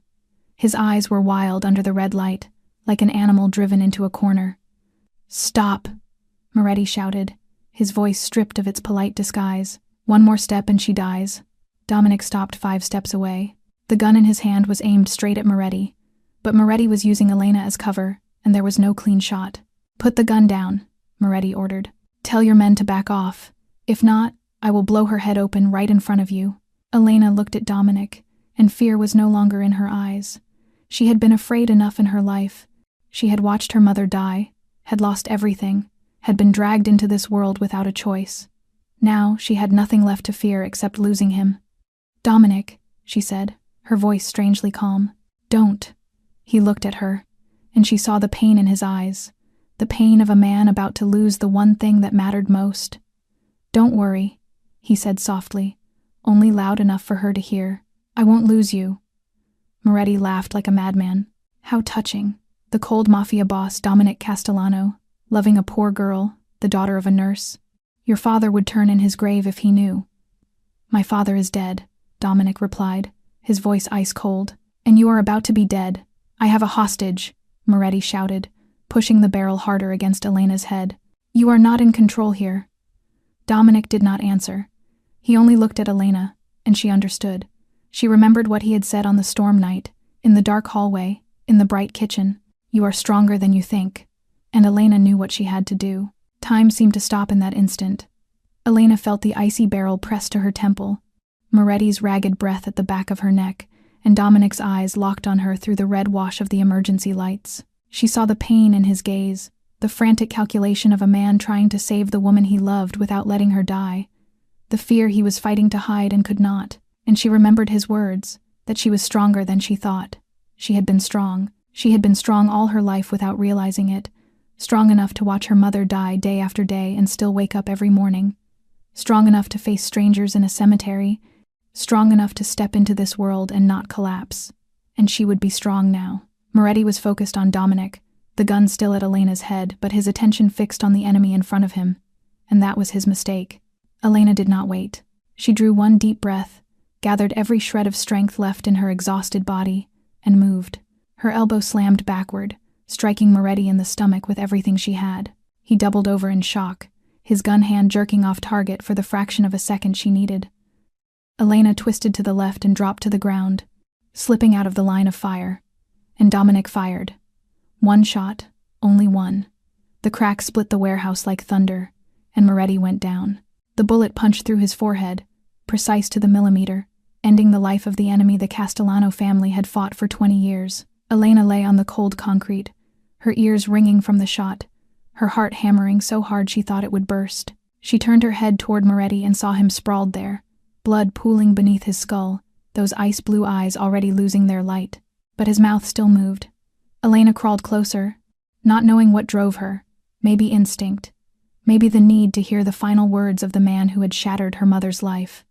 Speaker 1: His eyes were wild under the red light, like an animal driven into a corner. "Stop!" Moretti shouted, his voice stripped of its polite disguise. "One more step and she dies." Dominic stopped 5 steps away. The gun in his hand was aimed straight at Moretti, but Moretti was using Elena as cover, and there was no clean shot. "Put the gun down," Moretti ordered. "Tell your men to back off. If not, I will blow her head open right in front of you." Elena looked at Dominic, and fear was no longer in her eyes. She had been afraid enough in her life. She had watched her mother die, had lost everything, had been dragged into this world without a choice. Now she had nothing left to fear except losing him. "Dominic," she said, her voice strangely calm. "Don't." He looked at her, and she saw the pain in his eyes, the pain of a man about to lose the one thing that mattered most. "Don't worry," he said softly. only loud enough for her to hear. "I won't lose you." Moretti laughed like a madman. How touching. The cold Mafia boss, Dominic Castellano, loving a poor girl, the daughter of a nurse. "Your father would turn in his grave if he knew." "My father is dead," Dominic replied, his voice ice cold. "And you are about to be dead. I have a hostage," Moretti shouted, pushing the barrel harder against Elena's head. "You are not in control here." Dominic did not answer. He only looked at Elena, and she understood. She remembered what he had said on the storm night, in the dark hallway, in the bright kitchen. "You are stronger than you think." And Elena knew what she had to do. Time seemed to stop in that instant. Elena felt the icy barrel pressed to her temple, Moretti's ragged breath at the back of her neck, and Dominic's eyes locked on her through the red wash of the emergency lights. She saw the pain in his gaze, the frantic calculation of a man trying to save the woman he loved without letting her die, the fear he was fighting to hide and could not, and she remembered his words, that she was stronger than she thought. She had been strong. She had been strong all her life without realizing it, strong enough to watch her mother die day after day and still wake up every morning, strong enough to face strangers in a cemetery, strong enough to step into this world and not collapse. And she would be strong now. Moretti was focused on Dominic, the gun still at Elena's head, but his attention fixed on the enemy in front of him, and that was his mistake. Elena did not wait. She drew one deep breath, gathered every shred of strength left in her exhausted body, and moved. Her elbow slammed backward, striking Moretti in the stomach with everything she had. He doubled over in shock, his gun hand jerking off target for the fraction of a second she needed. Elena twisted to the left and dropped to the ground, slipping out of the line of fire, and Dominic fired. One shot, only one. The crack split the warehouse like thunder, and Moretti went down. The bullet punched through his forehead, precise to the millimeter, ending the life of the enemy the Castellano family had fought for 20 years. Elena lay on the cold concrete, her ears ringing from the shot, her heart hammering so hard she thought it would burst. She turned her head toward Moretti and saw him sprawled there, blood pooling beneath his skull, those ice-blue eyes already losing their light. But his mouth still moved. Elena crawled closer, not knowing what drove her, maybe instinct, maybe the need to hear the final words of the man who had shattered her mother's life.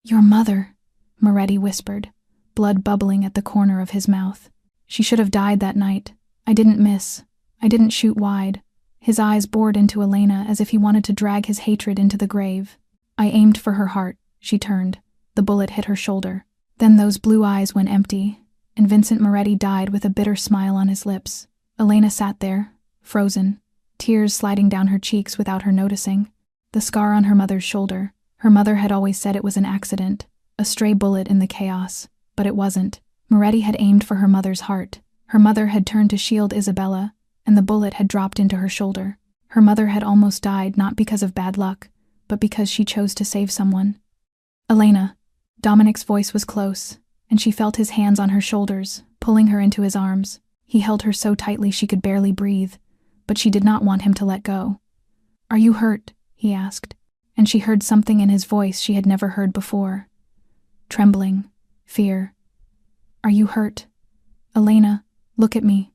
Speaker 1: "Your mother," Moretti whispered, blood bubbling at the corner of his mouth. "She should have died that night. I didn't miss. I didn't shoot wide." His eyes bored into Elena as if he wanted to drag his hatred into the grave. "I aimed for her heart." She turned. The bullet hit her shoulder. Then those blue eyes went empty, and Vincent Moretti died with a bitter smile on his lips. Elena sat there, frozen, tears sliding down her cheeks without her noticing. The scar on her mother's shoulder. Her mother had always said it was an accident, a stray bullet in the chaos, but it wasn't. Moretti had aimed for her mother's heart. Her mother had turned to shield Isabella, and the bullet had dropped into her shoulder. Her mother had almost died not because of bad luck, but because she chose to save someone. "Elena." Dominic's voice was close, and she felt his hands on her shoulders, pulling her into his arms. He held her so tightly she could barely breathe, but she did not want him to let go. "Are you hurt?" he asked, and she heard something in his voice she had never heard before. Trembling, fear. "Are you hurt? Elena, look at me.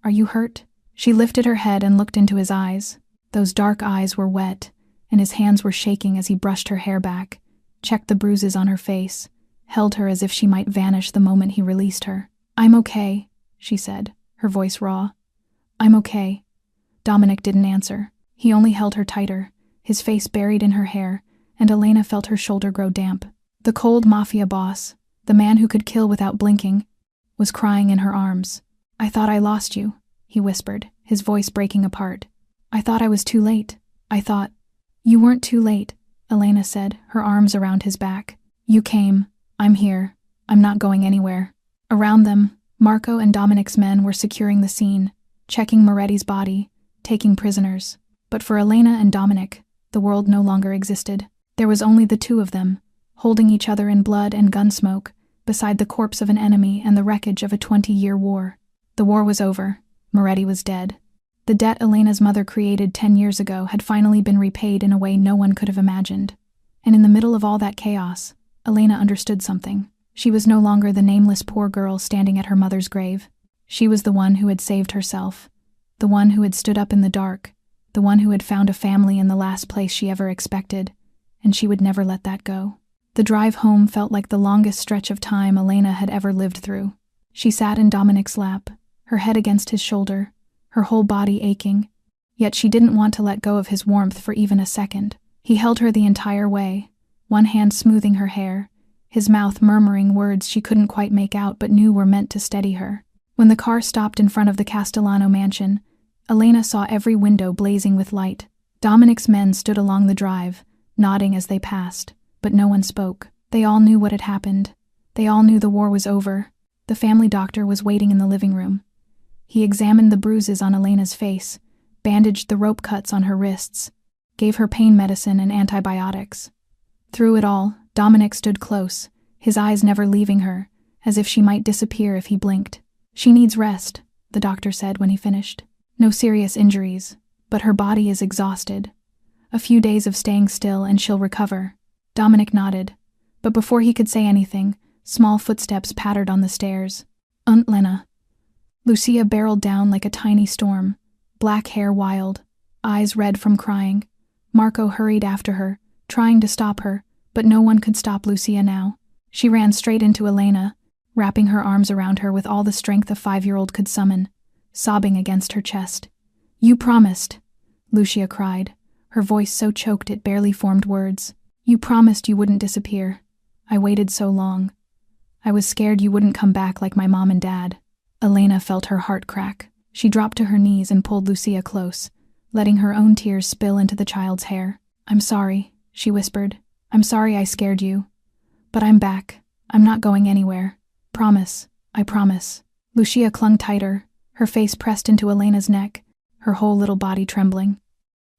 Speaker 1: Are you hurt?" She lifted her head and looked into his eyes. Those dark eyes were wet, and his hands were shaking as he brushed her hair back, checked the bruises on her face, held her as if she might vanish the moment he released her. "I'm okay," she said, her voice raw. "I'm okay." Dominic didn't answer. He only held her tighter, his face buried in her hair, and Elena felt her shoulder grow damp. The cold Mafia boss, the man who could kill without blinking, was crying in her arms. "I thought I lost you," he whispered, his voice breaking apart. "I thought I was too late. I thought—" "You weren't too late," Elena said, her arms around his back. "You came. I'm here. I'm not going anywhere." Around them, Marco and Dominic's men were securing the scene, checking Moretti's body, taking prisoners. But for Elena and Dominic, the world no longer existed. There was only the two of them, holding each other in blood and gun smoke, beside the corpse of an enemy and the wreckage of a 20-year war. The war was over. Moretti was dead. The debt Elena's mother created 10 years ago had finally been repaid in a way no one could have imagined. And in the middle of all that chaos, Elena understood something. She was no longer the nameless poor girl standing at her mother's grave. She was the one who had saved herself, the one who had stood up in the dark, the one who had found a family in the last place she ever expected, and she would never let that go. The drive home felt like the longest stretch of time Elena had ever lived through. She sat in Dominic's lap, her head against his shoulder, her whole body aching. Yet she didn't want to let go of his warmth for even a second. He held her the entire way, one hand smoothing her hair, his mouth murmuring words she couldn't quite make out but knew were meant to steady her. When the car stopped in front of the Castellano mansion, Elena saw every window blazing with light. Dominic's men stood along the drive, nodding as they passed, but no one spoke. They all knew what had happened. They all knew the war was over. The family doctor was waiting in the living room. He examined the bruises on Elena's face, bandaged the rope cuts on her wrists, gave her pain medicine and antibiotics. Through it all, Dominic stood close, his eyes never leaving her, as if she might disappear if he blinked. "She needs rest," the doctor said when he finished. "No serious injuries, but her body is exhausted. A few days of staying still and she'll recover." Dominic nodded, but before he could say anything, small footsteps pattered on the stairs. "Aunt Lena." Lucia barreled down like a tiny storm, black hair wild, eyes red from crying. Marco hurried after her, trying to stop her, but no one could stop Lucia now. She ran straight into Elena, wrapping her arms around her with all the strength a 5-year-old could summon, sobbing against her chest. "You promised," Lucia cried, her voice so choked it barely formed words. "You promised you wouldn't disappear. I waited so long. I was scared you wouldn't come back like my mom and dad." Elena felt her heart crack. She dropped to her knees and pulled Lucia close, letting her own tears spill into the child's hair. "I'm sorry," she whispered. "I'm sorry I scared you. But I'm back. I'm not going anywhere. Promise. I promise." Lucia clung tighter, her face pressed into Elena's neck, her whole little body trembling.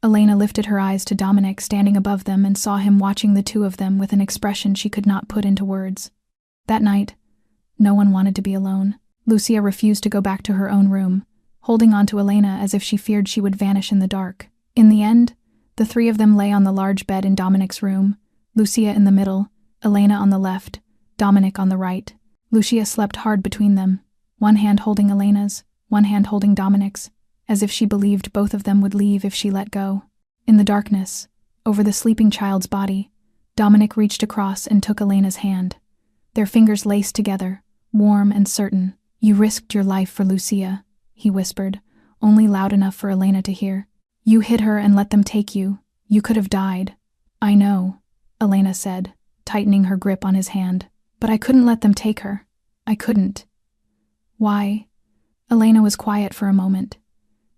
Speaker 1: Elena lifted her eyes to Dominic standing above them and saw him watching the two of them with an expression she could not put into words. That night, no one wanted to be alone. Lucia refused to go back to her own room, holding on to Elena as if she feared she would vanish in the dark. In the end, the three of them lay on the large bed in Dominic's room, Lucia in the middle, Elena on the left, Dominic on the right. Lucia slept hard between them, one hand holding Elena's, one hand holding Dominic's, as if she believed both of them would leave if she let go. In the darkness, over the sleeping child's body, Dominic reached across and took Elena's hand. Their fingers laced together, warm and certain. "You risked your life for Lucia," he whispered, only loud enough for Elena to hear. "You hid her and let them take you. You could have died." "I know," Elena said, tightening her grip on his hand. "But I couldn't let them take her. I couldn't." "Why?" Elena was quiet for a moment,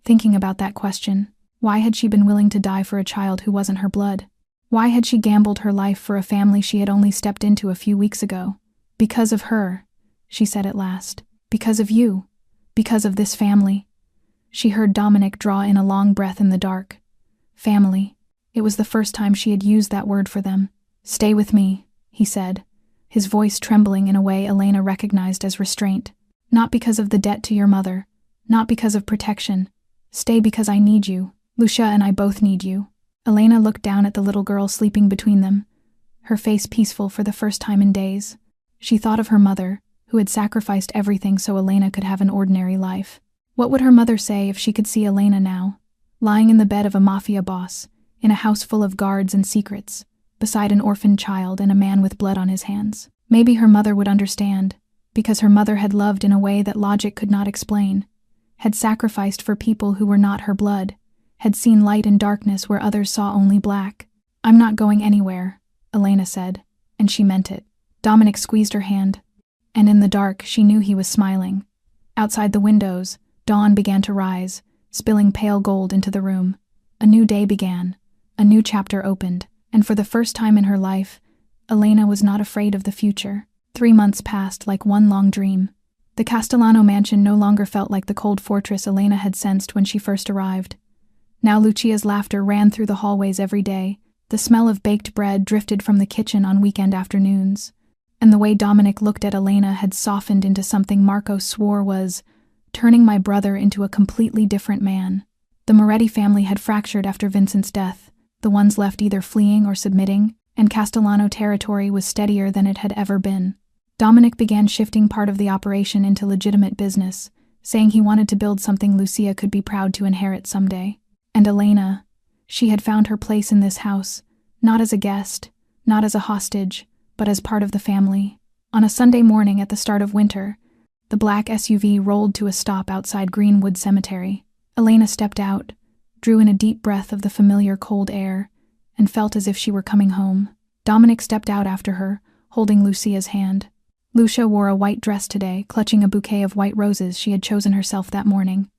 Speaker 1: thinking about that question. Why had she been willing to die for a child who wasn't her blood? Why had she gambled her life for a family she had only stepped into a few weeks ago? "Because of her," she said at last. "Because of you. Because of this family." She heard Dominic draw in a long breath in the dark. Family. It was the first time she had used that word for them. "Stay with me," he said, his voice trembling in a way Elena recognized as restraint. "Not because of the debt to your mother. Not because of protection. Stay because I need you. Lucia and I both need you." Elena looked down at the little girl sleeping between them, her face peaceful for the first time in days. She thought of her mother, who had sacrificed everything so Elena could have an ordinary life. What would her mother say if she could see Elena now, lying in the bed of a Mafia boss, in a house full of guards and secrets, beside an orphaned child and a man with blood on his hands? Maybe her mother would understand, because her mother had loved in a way that logic could not explain, had sacrificed for people who were not her blood, had seen light in darkness where others saw only black. "I'm not going anywhere," Elena said, and she meant it. Dominic squeezed her hand, and in the dark she knew he was smiling. Outside the windows, dawn began to rise, spilling pale gold into the room. A new day began, a new chapter opened, and for the first time in her life, Elena was not afraid of the future. 3 months passed like one long dream. The Castellano mansion no longer felt like the cold fortress Elena had sensed when she first arrived. Now Lucia's laughter ran through the hallways every day, the smell of baked bread drifted from the kitchen on weekend afternoons, and the way Dominic looked at Elena had softened into something Marco swore was turning my brother into a completely different man. The Moretti family had fractured after Vincent's death, the ones left either fleeing or submitting, and Castellano territory was steadier than it had ever been. Dominic began shifting part of the operation into legitimate business, saying he wanted to build something Lucia could be proud to inherit someday. And Elena, she had found her place in this house, not as a guest, not as a hostage, but as part of the family. On a Sunday morning at the start of winter, the black SUV rolled to a stop outside Greenwood Cemetery. Elena stepped out, drew in a deep breath of the familiar cold air, and felt as if she were coming home. Dominic stepped out after her, holding Lucia's hand. Lucia wore a white dress today, clutching a bouquet of white roses she had chosen herself that morning.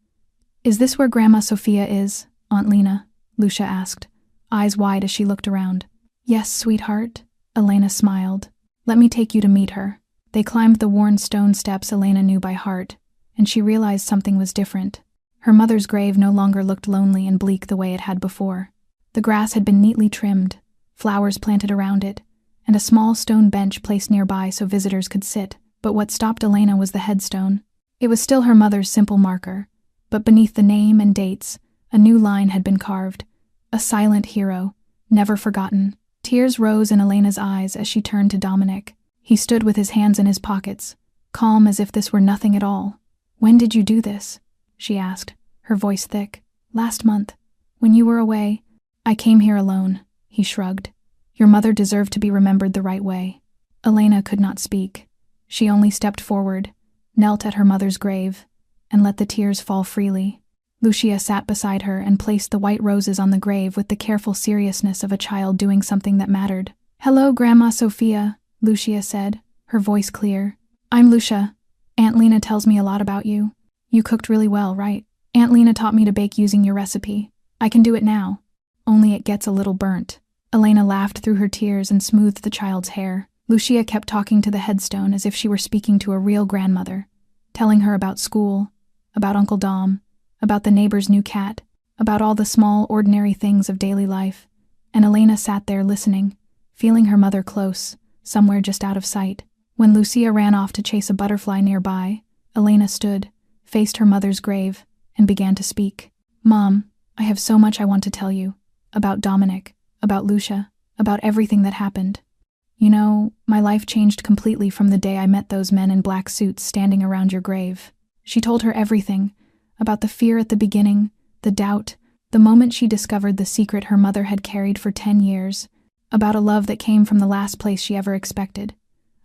Speaker 1: "Is this where Grandma Sophia is, Aunt Lena?" Lucia asked, eyes wide as she looked around. "Yes, sweetheart," Elena smiled. "Let me take you to meet her." They climbed the worn stone steps Elena knew by heart, and she realized something was different. Her mother's grave no longer looked lonely and bleak the way it had before. The grass had been neatly trimmed, flowers planted around it, and a small stone bench placed nearby so visitors could sit. But what stopped Elena was the headstone. It was still her mother's simple marker, but beneath the name and dates, a new line had been carved. A silent hero, never forgotten. Tears rose in Elena's eyes as she turned to Dominic. He stood with his hands in his pockets, calm as if this were nothing at all. "When did you do this?" she asked, her voice thick. "Last month. When you were away. I came here alone," he shrugged. "Your mother deserved to be remembered the right way." Elena could not speak. She only stepped forward, knelt at her mother's grave, and let the tears fall freely. Lucia sat beside her and placed the white roses on the grave with the careful seriousness of a child doing something that mattered. "Hello, Grandma Sophia," Lucia said, her voice clear. "I'm Lucia. Aunt Lena tells me a lot about you. You cooked really well, right? Aunt Lena taught me to bake using your recipe. I can do it now. Only it gets a little burnt." Elena laughed through her tears and smoothed the child's hair. Lucia kept talking to the headstone as if she were speaking to a real grandmother, telling her about school, about Uncle Dom, about the neighbor's new cat, about all the small, ordinary things of daily life. And Elena sat there listening, feeling her mother close, somewhere just out of sight. When Lucia ran off to chase a butterfly nearby, Elena stood, faced her mother's grave, and began to speak. "Mom, I have so much I want to tell you. About Dominic, about Lucia, about everything that happened. You know, my life changed completely from the day I met those men in black suits standing around your grave." She told her everything, about the fear at the beginning, the doubt, the moment she discovered the secret her mother had carried for 10 years, about a love that came from the last place she ever expected,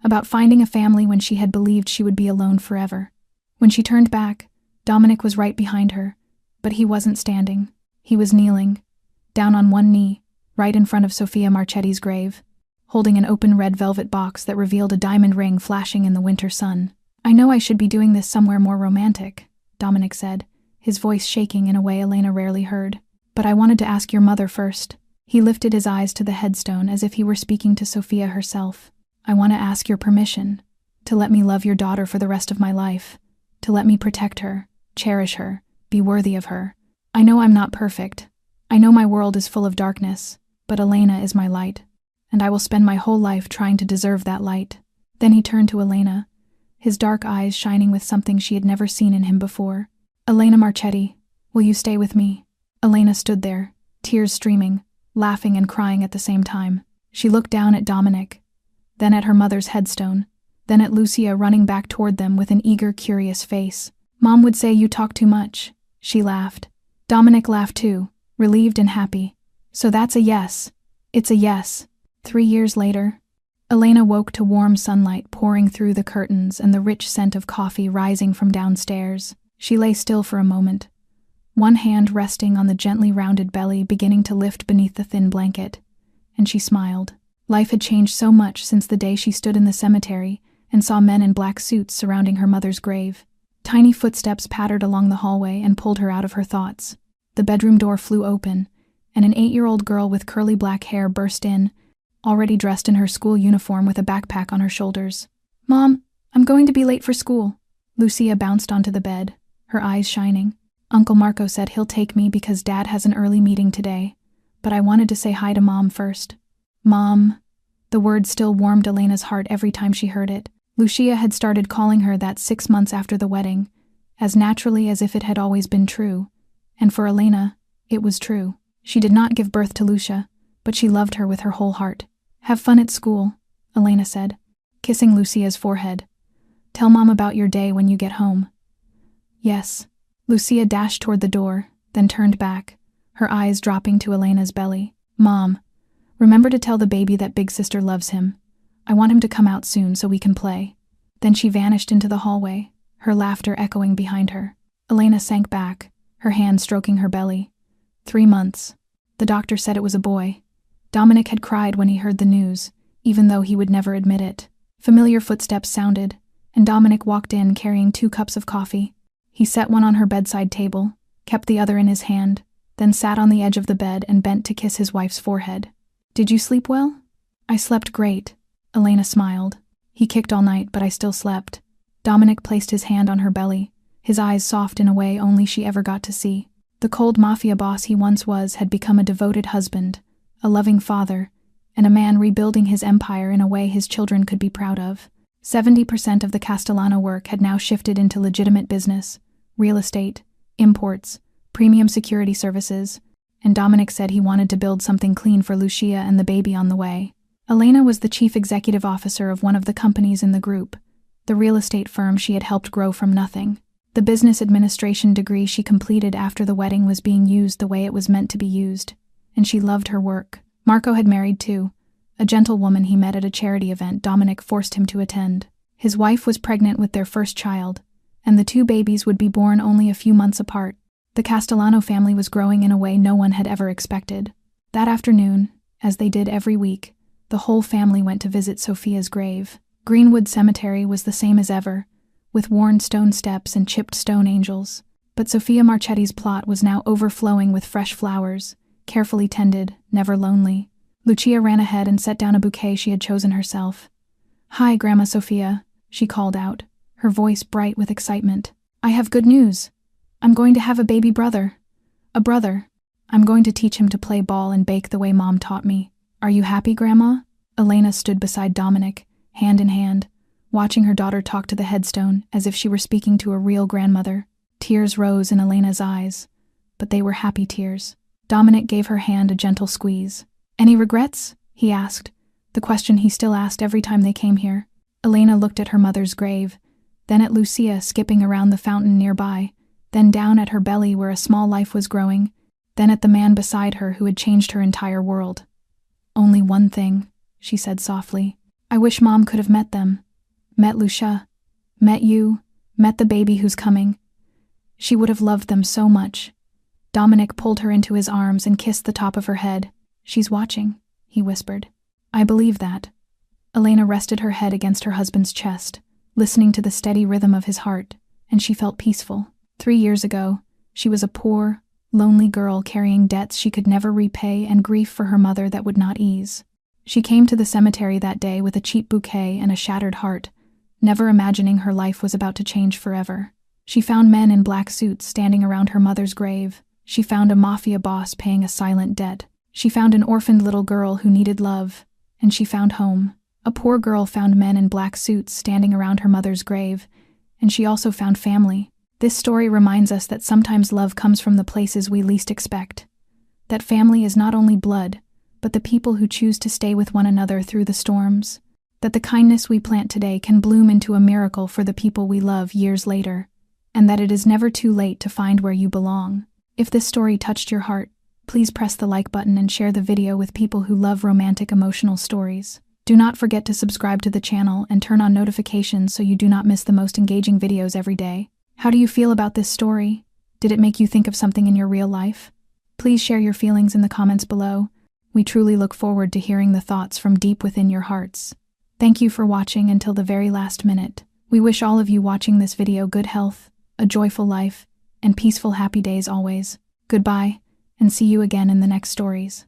Speaker 1: about finding a family when she had believed she would be alone forever. When she turned back, Dominic was right behind her, but he wasn't standing. He was kneeling, down on one knee, right in front of Sophia Marchetti's grave, holding an open red velvet box that revealed a diamond ring flashing in the winter sun. "I know I should be doing this somewhere more romantic," Dominic said, his voice shaking in a way Elena rarely heard. "But I wanted to ask your mother first." He lifted his eyes to the headstone as if he were speaking to Sophia herself. "I want to ask your permission to let me love your daughter for the rest of my life, to let me protect her, cherish her, be worthy of her. I know I'm not perfect. I know my world is full of darkness, but Elena is my light, and I will spend my whole life trying to deserve that light." Then he turned to Elena, his dark eyes shining with something she had never seen in him before. "Elena Marchetti, will you stay with me?" Elena stood there, tears streaming, laughing and crying at the same time. She looked down at Dominic, then at her mother's headstone, then at Lucia running back toward them with an eager, curious face. "Mom would say you talk too much," she laughed. Dominic laughed too, relieved and happy. "So that's a yes. It's a yes." 3 years later, Elena woke to warm sunlight pouring through the curtains and the rich scent of coffee rising from downstairs. She lay still for a moment, one hand resting on the gently rounded belly beginning to lift beneath the thin blanket, and she smiled. Life had changed so much since the day she stood in the cemetery and saw men in black suits surrounding her mother's grave. Tiny footsteps pattered along the hallway and pulled her out of her thoughts. The bedroom door flew open, and an 8-year-old girl with curly black hair burst in, already dressed in her school uniform with a backpack on her shoulders. "Mom, I'm going to be late for school." Lucia bounced onto the bed, her eyes shining. "Uncle Marco said he'll take me because Dad has an early meeting today, but I wanted to say hi to Mom first." "Mom." The word still warmed Elena's heart every time she heard it. Lucia had started calling her that 6 months after the wedding, as naturally as if it had always been true. And for Elena, it was true. She did not give birth to Lucia, but she loved her with her whole heart. "Have fun at school," Elena said, kissing Lucia's forehead. "Tell Mom about your day when you get home." "Yes." Lucia dashed toward the door, then turned back, her eyes dropping to Elena's belly. "Mom, remember to tell the baby that Big Sister loves him. I want him to come out soon so we can play." Then she vanished into the hallway, her laughter echoing behind her. Elena sank back, her hand stroking her belly. 3 months. The doctor said it was a boy. Dominic had cried when he heard the news, even though he would never admit it. Familiar footsteps sounded, and Dominic walked in carrying 2 cups of coffee. He set one on her bedside table, kept the other in his hand, then sat on the edge of the bed and bent to kiss his wife's forehead. "Did you sleep well?" "I slept great," Elena smiled. "He kicked all night, but I still slept." Dominic placed his hand on her belly, his eyes soft in a way only she ever got to see. The cold mafia boss he once was had become a devoted husband, a loving father, and a man rebuilding his empire in a way his children could be proud of. 70% of the Castellano work had now shifted into legitimate business, real estate, imports, premium security services, and Dominic said he wanted to build something clean for Lucia and the baby on the way. Elena was the chief executive officer of one of the companies in the group, the real estate firm she had helped grow from nothing. The business administration degree she completed after the wedding was being used the way it was meant to be used, and she loved her work. Marco had married too, a gentlewoman he met at a charity event Dominic forced him to attend. His wife was pregnant with their first child, and the 2 babies would be born only a few months apart. The Castellano family was growing in a way no one had ever expected. That afternoon, as they did every week, the whole family went to visit Sophia's grave. Greenwood Cemetery was the same as ever, with worn stone steps and chipped stone angels. But Sophia Marchetti's plot was now overflowing with fresh flowers, carefully tended, never lonely. Lucia ran ahead and set down a bouquet she had chosen herself. "Hi, Grandma Sophia," she called out, her voice bright with excitement. "I have good news. I'm going to have a baby brother. A brother. I'm going to teach him to play ball and bake the way Mom taught me. Are you happy, Grandma?" Elena stood beside Dominic, hand in hand, watching her daughter talk to the headstone as if she were speaking to a real grandmother. Tears rose in Elena's eyes, but they were happy tears. Dominic gave her hand a gentle squeeze. "Any regrets?" he asked, the question he still asked every time they came here. Elena looked at her mother's grave, then at Lucia skipping around the fountain nearby, then down at her belly where a small life was growing, then at the man beside her who had changed her entire world. "Only one thing," she said softly. "I wish Mom could have met them. Met Lucia. Met you. Met the baby who's coming. She would have loved them so much." Dominic pulled her into his arms and kissed the top of her head. "She's watching," he whispered. "I believe that." Elena rested her head against her husband's chest, listening to the steady rhythm of his heart, and she felt peaceful. 3 years ago, she was a poor, lonely girl carrying debts she could never repay and grief for her mother that would not ease. She came to the cemetery that day with a cheap bouquet and a shattered heart, never imagining her life was about to change forever. She found men in black suits standing around her mother's grave. She found a mafia boss paying a silent debt. She found an orphaned little girl who needed love, and she found home. A poor girl found men in black suits standing around her mother's grave, and she also found family. This story reminds us that sometimes love comes from the places we least expect. That family is not only blood, but the people who choose to stay with one another through the storms. That the kindness we plant today can bloom into a miracle for the people we love years later, and that it is never too late to find where you belong. If this story touched your heart, please press the like button and share the video with people who love romantic emotional stories. Do not forget to subscribe to the channel and turn on notifications so you do not miss the most engaging videos every day. How do you feel about this story? Did it make you think of something in your real life? Please share your feelings in the comments below. We truly look forward to hearing the thoughts from deep within your hearts. Thank you for watching until the very last minute. We wish all of you watching this video good health, a joyful life, and peaceful happy days always. Goodbye, and see you again in the next stories.